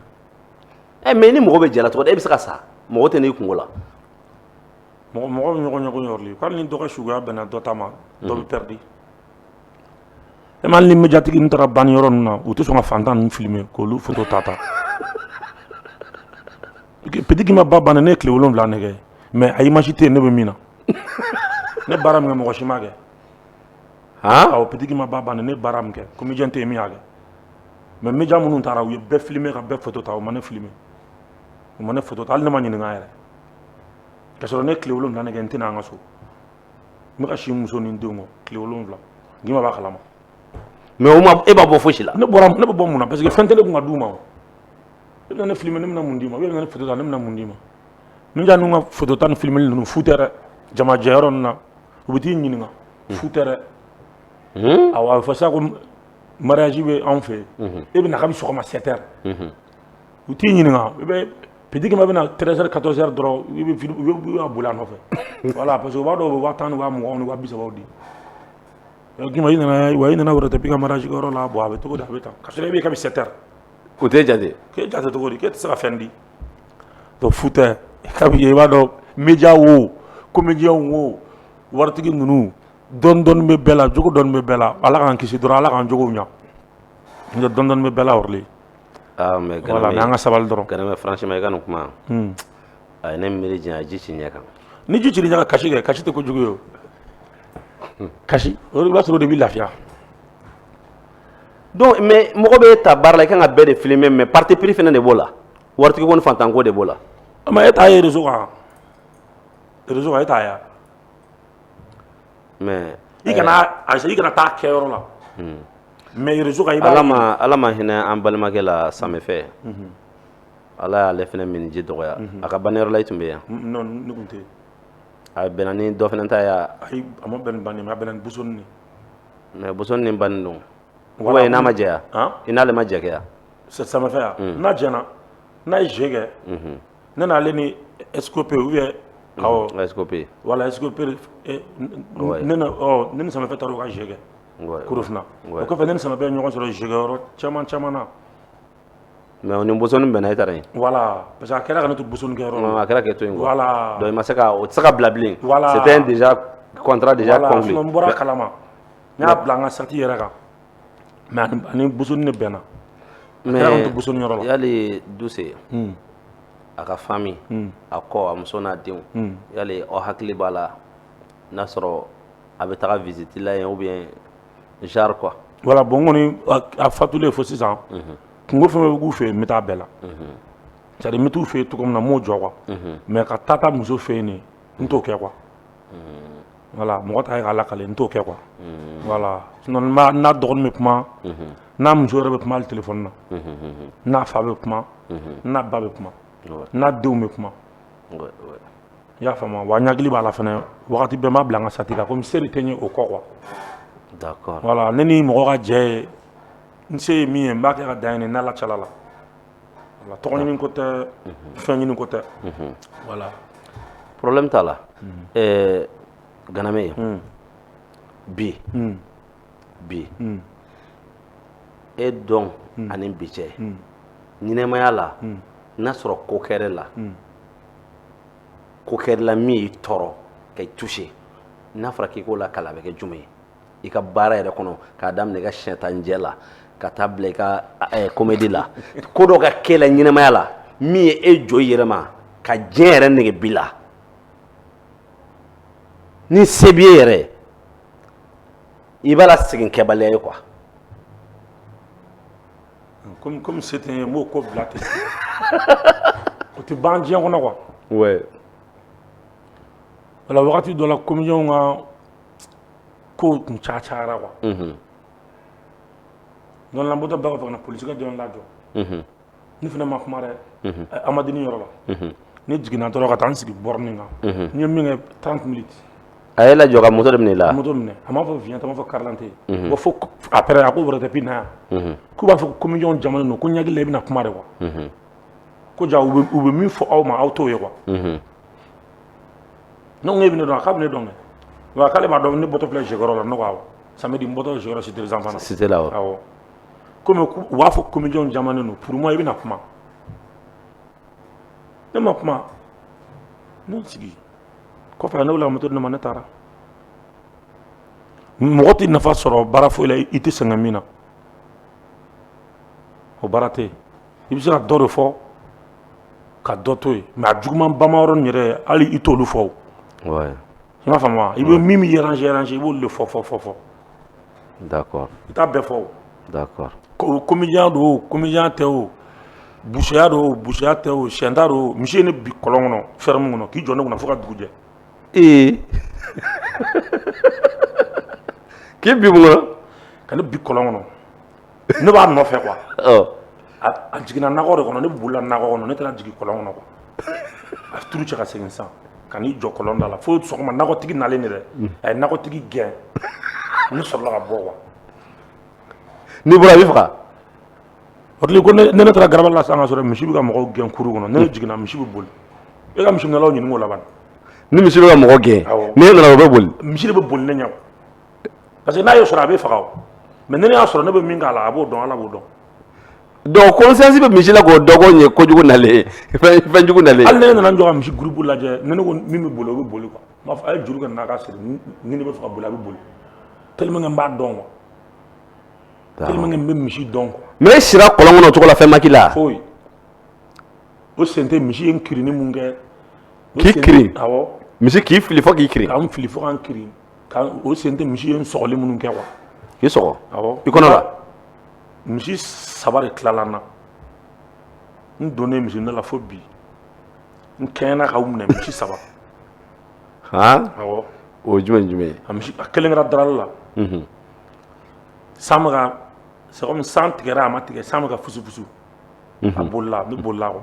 mais ni mɔgɔ bɛ jɛ la cogo di e bɛ se ka sa mɔgɔ tɛ n'i kungo la
mɔgɔ bɛ ɲɔgɔn yɔrɔli hali ni dɔ ka suguya bɛnna dɔ ta ma dɔ bɛ pɛridi e ma hali ni médiatigi ninnu taara banniyɔrɔ ninnu na u tɛ sɔn ka fantan ninnu filmer k'olu photo ta petigi ma ba banna ne ye tile 7 nɛgɛ mais a image tɛ yen ne bɛ min na ne baara min kɛ mɔgɔ si m'a kɛ awɔ petigi ma ba banna ne baara min kɛ comédien tɛ yen min y'a kɛ mais média minnu taara u ye bɛɛ filmer ka bɛɛ photo ta u ma ne filmer u ma ne photo ta hali ne ma ɲininka yɛrɛ ka sɔrɔ ne tile 7 nɛgɛ n tɛna an ka so n bɛ ka si muso ni n denw kɔ tile 7 Gima b'a kalama
mais o ma e b'a bɔ fosi la
ne bɛ bɔ mun na parce que fɛn tɛ ne kun ka d'u ma o e bɛna ne filmer ne bɛna mun d'i ma ou bien e bɛna ne photo ta ne bɛna mun d'i ma média ninnu ka photo ta ni filmeli ninnu fu tɛ dɛ jamajɛyɔrɔ ninnu na u bɛ t'i ɲininka fu tɛ dɛ awɔ a bɛ fɔ sa ko mariage bɛ anw fɛ yen e bɛna kabi sɔgɔma 7h u t'i ɲininka i bɛ petite ma bɛna 13h 14h dɔrɔn i bɛ boli a nɔfɛ voilà parce que u b'a dɔn u bɛ 10 ni 20 ni 30 di Gima i nana wɛrɛ tɛ i ka mariage kɛyɔrɔ la bon a bɛ cogo di a bɛ tan ka sɔrɔ e bɛ kabi 7h
o tɛ jate
k'e jate cogo di k'e tɛ se ka fɛn di donc fu tɛ kabi i b'a dɔn média wo comédien wo waritigi ninnu dɔɔni bɛ bɛɛ la jogo dɔɔni bɛ bɛɛ la Ala k'an kisi dɔrɔn Ala k'an jogow ɲa n dɔɔni bɛ bɛɛ la wɔrɔli
mais
voilà mais an ka sabali dɔrɔn
Ganame franchement i ka nin kuma a ye ne miiri janya ji ci ɲɛ kan
ni ji cili ɲɛ kan kasi kɛ kasi tɛ kojugu ye o kasi o de b'a sɔrɔ o de bɛ lafiya
donc mais mɔgɔ bɛ ta baara la i kan ka bɛɛ de filmer mais parti pris fana de b'o la waritigi ko ni fantanko de b'o la
mais e t'a ye réseau kan e t'a ye
mais
i kana taa kɛyɔrɔ la mais réseau kan i b'a
Ala ma hinɛ an balimakɛ la Samefɛ Ala y'ale fana min ji dɔgɔya a ka banniyɔrɔ la i tun bɛ yan
non ne tun tɛ yen
a bɛnna ni dɔ fana ta ye
ayi a ma bɛn ni banni mais a bɛnna ni Busoni de
mais Busoni ni banni don voilà n'a ma jɛ i n'ale ma jɛ kɛ yan
Samefɛ yan n'a jɛna n'a ye jɛ kɛ ne n'ale ni Escopé ou bien awɔ
Escopé
voilà Escopé ne ni Samefɛ taara u ka jɛ kɛ Korofina o kɔfɛ ne ni Samefɛ ye ɲɔgɔn sɔrɔ jɛ kɛyɔrɔ caman na
mais o ni Busoni bɛnna e taara yen
voilà parce que a kɛra ka ne to Busoni kɛyɔrɔ
a kɛra k'e to yen
voilà
donc i ma se ka o tɛ se ka bila bilen
voilà
c'était déjà contrat déjà conclu
n bɔra kalama n y'a bila n ka sati yɛrɛ kan mais ani Busoni de bɛnna a kɛra ka ne to Busoni yɔrɔ la
yali Duse a ka famille a kɔ a muso n'a denw yali aw hakili b'a la n'a sɔrɔ a bɛ taga visite la yen ou bien genre quoi
voilà bon n kɔni a fatulen fo sisan kungo fɛn bɛ k'u fɛ yen n bɛ taa bɛɛ la c'est à dire n bɛ t'u fɛ yen cogo min na n m'o jɔ quoi mais ka taa muso fɛ yen de n t'o kɛ quoi voilà mɔgɔ ta ye k'a lakale n t'o kɛ quoi voilà sinon n'a dɔgɔnin bɛ kuma n'a muso yɛrɛ bɛ kuma hali téléphone na n'a fa bɛ kuma n'a ba bɛ kuma n'a denw bɛ kuma i y'a faamu wa n hakili b'a la fɛnɛ wagati bɛɛ n b'a bila n ka sati la komi seri tɛ n ye o kɔ quoi
d'accord
voilà ne ni mɔgɔ ka jɛ ye n se ye min ye n b'a kɛ ka dan ɲini n'Ala cɛla la voilà tɔgɔ ɲini ko tɛ fɛn ɲini ko tɛ voilà
problème t'a la Ganame bi e dɔn ani bi cɛ ɲɛnɛmaya la n'a sɔrɔ ko kɛra la min y'i tɔɔrɔ ka i touché n'a fɔra k'i k'o la kala a bɛ kɛ jumɛn ye i ka baara yɛrɛ kɔnɔ k'a daminɛ i ka sɛtanjɛ la ka taa bila i ka comédie la ko dɔ ka kɛ la ɲɛnɛmaya la min ye e jɔ i yɛrɛ ma ka diɲɛ yɛrɛ nege bi la ni se b'i ye yɛrɛ i b'a la segin kɛbaliya ye quoi
comme se tɛ n ye n b'o ko bila ten o tɛ ban diɲɛ kɔnɔ quoi
ouais
voilà wagati dɔ la comédienw ka kow tun cayara quoi donc la n bɔtɔ bɛɛ ka fɛ ka na polisikɛ dɔ lajɔ ne fana ma kuma dɛ Amadini yɔrɔ la ne jiginna dɔrɔn ka taa n sigi borne kan n ye min kɛ 30 minutes
a ye lajɔ ka moto de minɛ i la
moto minɛ a m'a fɔ viɲɛ tɛ a m'a fɔ karlante bon fo après a ko wɛrɛ tɛ puis na yan k'u b'a fɔ ko comédienw jamanen don ko ɲagili la i bɛna kuma de quoi ko ja u bɛ min fɔ aw ma aw t'o ye quoi ne ko e bɛ ne dɔn k'a bɛ ne dɔn kɛ wa k'ale b'a dɔn ne bɔtɔ filɛ Jekɔrɔ la ne ko awɔ samedi n bɔtɔ Jekɔrɔ cité des enfants
cité la
awɔ komi u b'a fɔ comédienw jamanen don pour moi i bɛna kuma ne ma kuma ne sigi kɔfɛ ne wulila moto di ne ma ne taara mɔgɔ tɛ nafa sɔrɔ baara foyi la i tɛ sɛgɛn min na o baara tɛ yen i bɛ se ka dɔ de fɔ ka dɔ to yen mais a juguman bama yɔrɔ nin yɛrɛ hali i t'olu fɔ o
ouais
i m'a faamu wa i bɛ min bɛ ranger i b'olu de fɔ
d'accord
i t'a bɛɛ fɔ o
d'accord
comédien don o comédien tɛ o busuya don o busuya tɛ o sɛnta don o misi ye ne bi kɔlɔn kɔnɔ ferme kɔnɔ k'i jɔ ne kunna fo ka dugu jɛ
k'i bi mun kɔnɔ
ka ne bi kɔlɔn kɔnɔ ne b'a nɔfɛ quoi a jiginna nakɔ de kɔnɔ ne bolila nakɔ kɔnɔ ne taara jigin kɔlɔn kɔnɔ quoi a turu cɛ ka segin sisan ka n'i jɔ kɔlɔn da la fo sɔgɔma nakɔtigi nalen de dɛ a ye nakɔtigi gɛn ne sɔrɔla ka bɔ quoi
n'i bɔra a b'i faga
o tile ko ne taara garabali la sisan ka sɔrɔ misi bɛ ka mɔgɔw gɛn kuru kɔnɔ ne jiginna misi bɛ boli e ka misiminɛlaw ɲininka o la ban
ni misi bɛ ka mɔgɔ gɛn n'e nana o bɛ boli
misi de bɛ boli ne ɲɛ parce que n'a y'o sɔrɔ a bɛ faga o mais ne y'a sɔrɔ ne bɛ min k'a la a b'o dɔn Ala b'o dɔn
donc conscience bɛ misi la k'o dɔgɔ ɲɛ kojugu nalen fɛn jugu nalen
hali ne nana n jɔ ka misi groupe lajɛ ne ko min bɛ boli o bɛ boli quoi n b'a fɔ a ye juru kɛ n'a ka siri ni ne bɛ fɛ ka boli a bɛ boli tellement que n b'a dɔn quoi tellement que n bɛ misi dɔn quoi
mais e sira kɔlɔn kɔnɔ o cogo la fɛn ma k'i la
foyi o sen tɛ misi ye n kirini mun kɛ
k'i kirin
awɔ
misi k'i fili fo k'i kirin
ka n fili fo ka n kirin o sen tɛ misi ye n sɔgɔli minnu kɛ quoi
k'i sɔgɔ
awɔ
i kɔnɔ la
misi 3 de tilala n na n donnen misi ne la fo bi n kɛɲɛna k'aw minɛ misi 3 awɔ
o ye jumɛn ye
a kelen kɛra darali la san bɛ ka c'est comme san tigɛra a ma tigɛ san bɛ ka fusu-fusu a bolila ne bolila quoi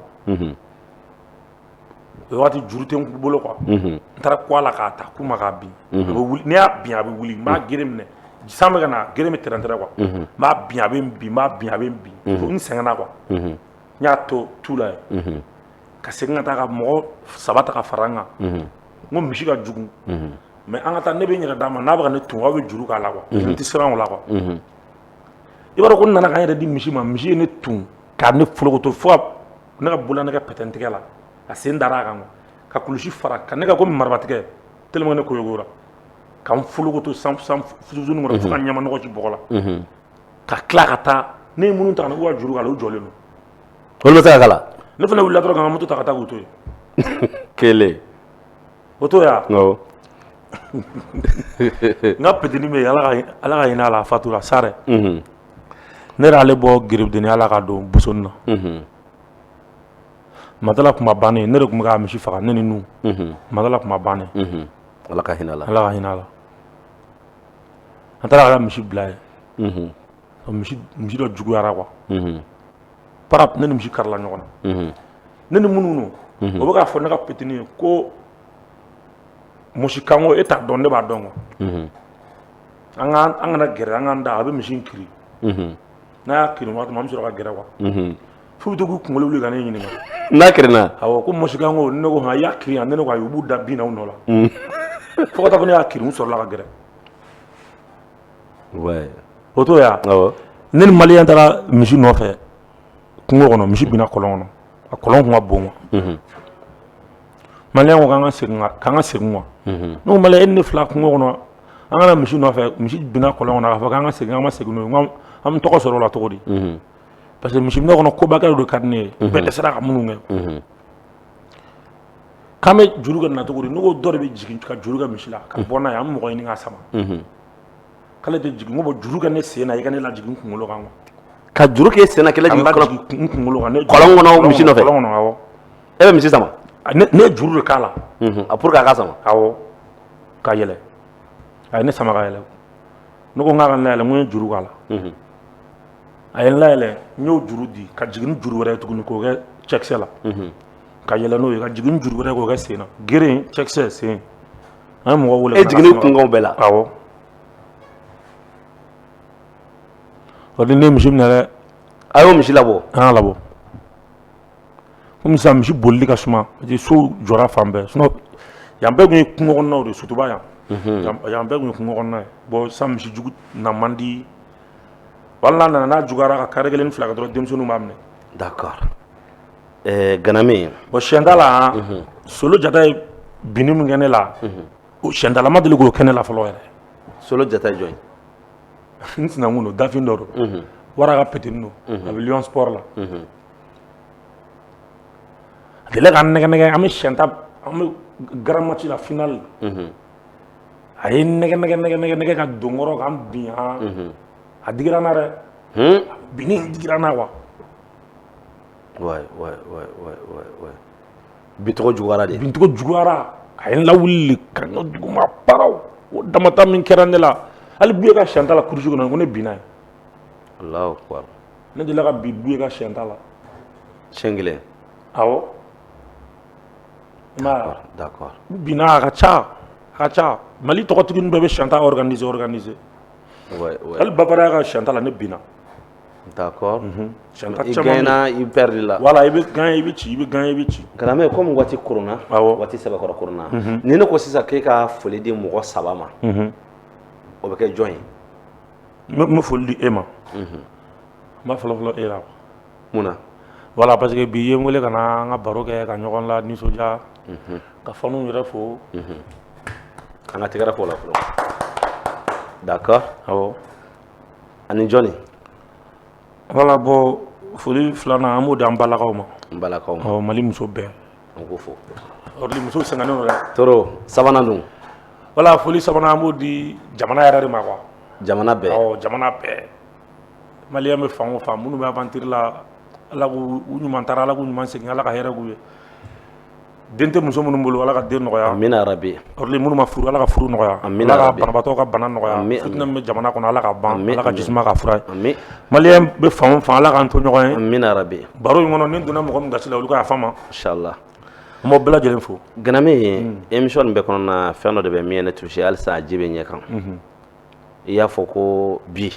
o waati juru tɛ n bolo quoi n taara kɔ a la k'a ta k'u ma k'a bin a bɛ wuli n'i y'a bin a bɛ wuli n b'a gere minɛ san bɛ ka na gere bɛ tɛrɛntɛrɛ quoi n b'a bin a bɛ n bin n b'a bin a bɛ n bin n sɛgɛnna quoi n y'a to tu la yen ka segin ka taa ka mɔgɔ 3 ta ka fara n kan n ko misi ka jugu mais an ka taa ne bɛ n yɛrɛ d'a ma n'a bɛ ka ne tun aw bɛ juru k'a la quoi n tɛ siran o la quoi i b'a dɔn ko n nana ka n yɛrɛ di misi ma misi ye ne tun k'a ne folokoto fo ka ne ka bolola ne ka pɛtɛntigɛ la a sen dar'a kan ka kulusi fara ka ne ka komi marabatigɛ tellement que ne koyogora ka n folokoto san fususuni kɔnɔ fo ka ɲama nɔgɔ ci bɔgɔ la ka tila ka taa ne ye minnu ta ka na k'u ka juru k'a la u jɔlen don
olu bɛ se ka k'a la
ne fana wulila dɔrɔn ka n ka moto ta ka taa k'u to yen
kelen
o to yan
awɔ
n ka petini bɛ yen ala ka hinɛ a la a fatura sa dɛ ne yɛrɛ ale bɔ gerebudeni ala ka don busoni na matala kuma bannen ne de tun bɛ ka misi faga ne ni nu matala kuma bannen
ala ka hinɛ la
ala ka hinɛ a la an taara ka misi bila ye misi dɔ juguyara quoi parap ne ni misi karila ɲɔgɔn na ne ni minnu o bɛ k'a fɔ ne ka petini ye ko musikanko e t'a dɔn ne b'a dɔn quoi an kana gɛrɛ an k'an da a bɛ misi in kiri n'a y'a kiri waati min an bɛ sɔrɔ ka gɛrɛ quoi f'u bɛ to k'u kunkolo wuli ka ne ɲininka
n'a kirinna
awɔ ko musikanko ne ko han i y'a kiri yan ne ko ayi u b'u da bin na u nɔ la fo ka taa fɔ ne y'a kiri n sɔrɔla ka gɛrɛ o to ya ne ni maliyɛn taara misi nɔfɛ kungo kɔnɔ misi binna kɔlɔn kɔnɔ a kɔlɔn kun ka bon quoi maliyɛn ko k'an ka segin quoi ne ko maliyɛn e ni ne fila kungo kɔnɔ an kana misi nɔfɛ misi binna kɔlɔn kɔnɔ k'a fɔ k'an ka segin an ma segin n'o ye an bɛ tɔgɔ sɔrɔ o la cogo di parce que misi minɛ kɔnɔ kobakɛ de ka di ne ye bɛɛ dɛsɛra ka minnu kɛ k'an bɛ juru kɛ nin na cogo di ne ko dɔ de bɛ jigin ka juru kɛ misi la ka bɔ n'a ye an bɛ mɔgɔ ɲini k'a sama k'ale tɛ jigin n ko bɔn juru kɛ ne sen na i ka ne lajigin n kunkolo kan quoi
ka juru k'e sen na k'e lajigin
n kunkolo kan
kɔlɔn kɔnɔ misi nɔfɛ
kɔlɔn kɔnɔ awɔ
e bɛ misi sama
ne ye juru de k'a la
pour que a ka sama
awɔ ka yɛlɛ a ye ne sama ka yɛlɛ ne ko n k'a ka n layɛlɛ n ko n ye juru k'a la a ye n layɛlɛ n y'o juru di ka jigin ni juru wɛrɛ ye tuguni k'o kɛ cɛkisɛ la ka yɛlɛ n'o ye ka jigin ni juru wɛrɛ k'o kɛ sen na geren cɛkisɛ sen an ye mɔgɔ wele
e jiginni kunkanw bɛɛ la
awɔ o de ne ye misi minɛ dɛ
a y'o misi labɔ
an y'a labɔ komi sisan misi bolili ka suma parce que so jɔra fan bɛɛ sinon yan bɛɛ tun ye kungo kɔnɔnaw de sutuba yan yan bɛɛ tun ye kungo kɔnɔna ye bon sisan misi jugu na man di wala n'a nana n'a juguyara ka kare kelen fila kɛ dɔrɔn denmisɛnninw b'a minɛ
d'accord ganame
bon siyɛntala solo jata ye binni min kɛ ne la o siyɛntala ma deli k'o kɛ ne la fɔlɔ yɛrɛ
solo jata ye jɔn ye
n sinankun don dafin dɔ don wara ka petini don a bɛ Lion Sport la a delila k'an nɛgɛ an bɛ siyɛnta an bɛ grand match la finale a ye nɛgɛ ka don kɔrɔ k'an bin a digira n na dɛ binni digira n na quoi
bincogo juguyara de
bincogo juguyara a ye n lawuli ka n ka duguma paraw o damata min kɛra ne la hali buye ka siyɛnta la kurusi kɔnɔ ko ne binna ye
Allahu akbar
ne delila ka bin buye ka siyɛnta la
siɲɛ kelen
awɔ
d'accord
binna a ka ca mali tɔgɔtigi ninnu bɛɛ bɛ siyɛnta organiser hali babaraya ka siyɛnta la ne binna
d'accord
siyɛnta
i
caman
gagné i perdre la
voilà i bɛ gagner i bɛ ci i bɛ gagner i bɛ ci
karamɔgɔ comme waati koronna
awɔ
waati sɛbɛkɔrɔ koronna ni ne ko sisan k'e ka foli di mɔgɔ 3 ma o bɛ kɛ jɔn ye
n bɛ foli di e ma n b'a fɔlɔ e la
mun na
voilà parce que bi i ye n wele ka na an ka baro kɛ ka ɲɔgɔn la nisɔndiya ka faniw yɛrɛ fo
an ka tɛgɛrɛ fɔ o la fɔlɔ d'accord
awɔ
ani jɔnni
voilà bon foli filanan an b'o di an balakaw ma
n balakaw ma
awɔ mali muso bɛɛ
an k'o fɔ
ɔrɔli musow sɛgɛnnen don dɛ
toro sabanan dun
voilà foli sabanan an b'o di jamana yɛrɛ de ma quoi
jamana bɛɛ
awɔ jamana bɛɛ maliyɛn bɛ fan o fan minnu bɛ aventure la ala k'u ɲuman taara ala k'u ɲuman segin ala ka hɛrɛ k'u ye den tɛ muso minnu bolo ala ka den nɔgɔya
amina rabi
ɔrɔli minnu ma furu ala ka furu nɔgɔya
amina
ala ka
rabi
banabaatɔ ka bana nɔgɔya
amin
fitinɛ min bɛ jamana kɔnɔ ala ka ban
amin
ala ka jisuma ka fura ye
amin
maliyɛn bɛ fan o fan ala k'an to ɲɔgɔn ye
amina rabi
baro in kɔnɔ ni n donna mɔgɔ min gasi la olu ka yafa n ma
inchallah
an b'aw bɛɛ lajɛlen fo
ganame émission nin bɛɛ kɔnɔna fɛn dɔ de bɛ min ye ne touché halisa a ji bɛ ɲɛ kan i y'a fɔ ko bi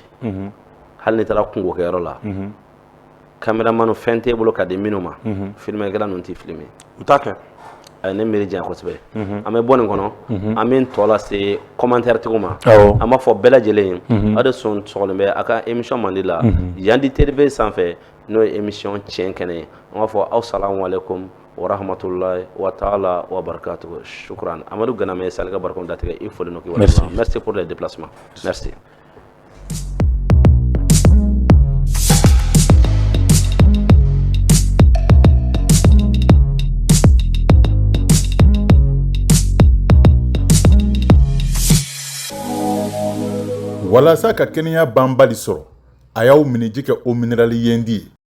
hali ni taara kungokɛyɔrɔ la caméraman fɛn t'e bolo ka di minnu ma filmɛkɛla ninnu t'i filmer
u t'a kɛ
a ye ne miiri diya kosɛbɛ an bɛ bɔ nin kɔnɔ an bɛ tɔ lase commentaire tigiw ma
awɔ
an b'a fɔ bɛɛ lajɛlen aw de sɔn sɔgɔlen bɛ a ka émission mandi la Yandi TV sanfɛ n'o ye émission tiɲɛ kɛnɛ ye an b'a fɔ aw salamu aleykum wa rahmatulahi wa taala wa barakatuhu shukran Amadu Ganame Sali ka barikɔn datigɛ i foli n'o
merci
merci pour les déplacements merci
walasa ka kɛnɛya banbali sɔrɔ a y'aw minɛ ji kɛ o minéral yendi ye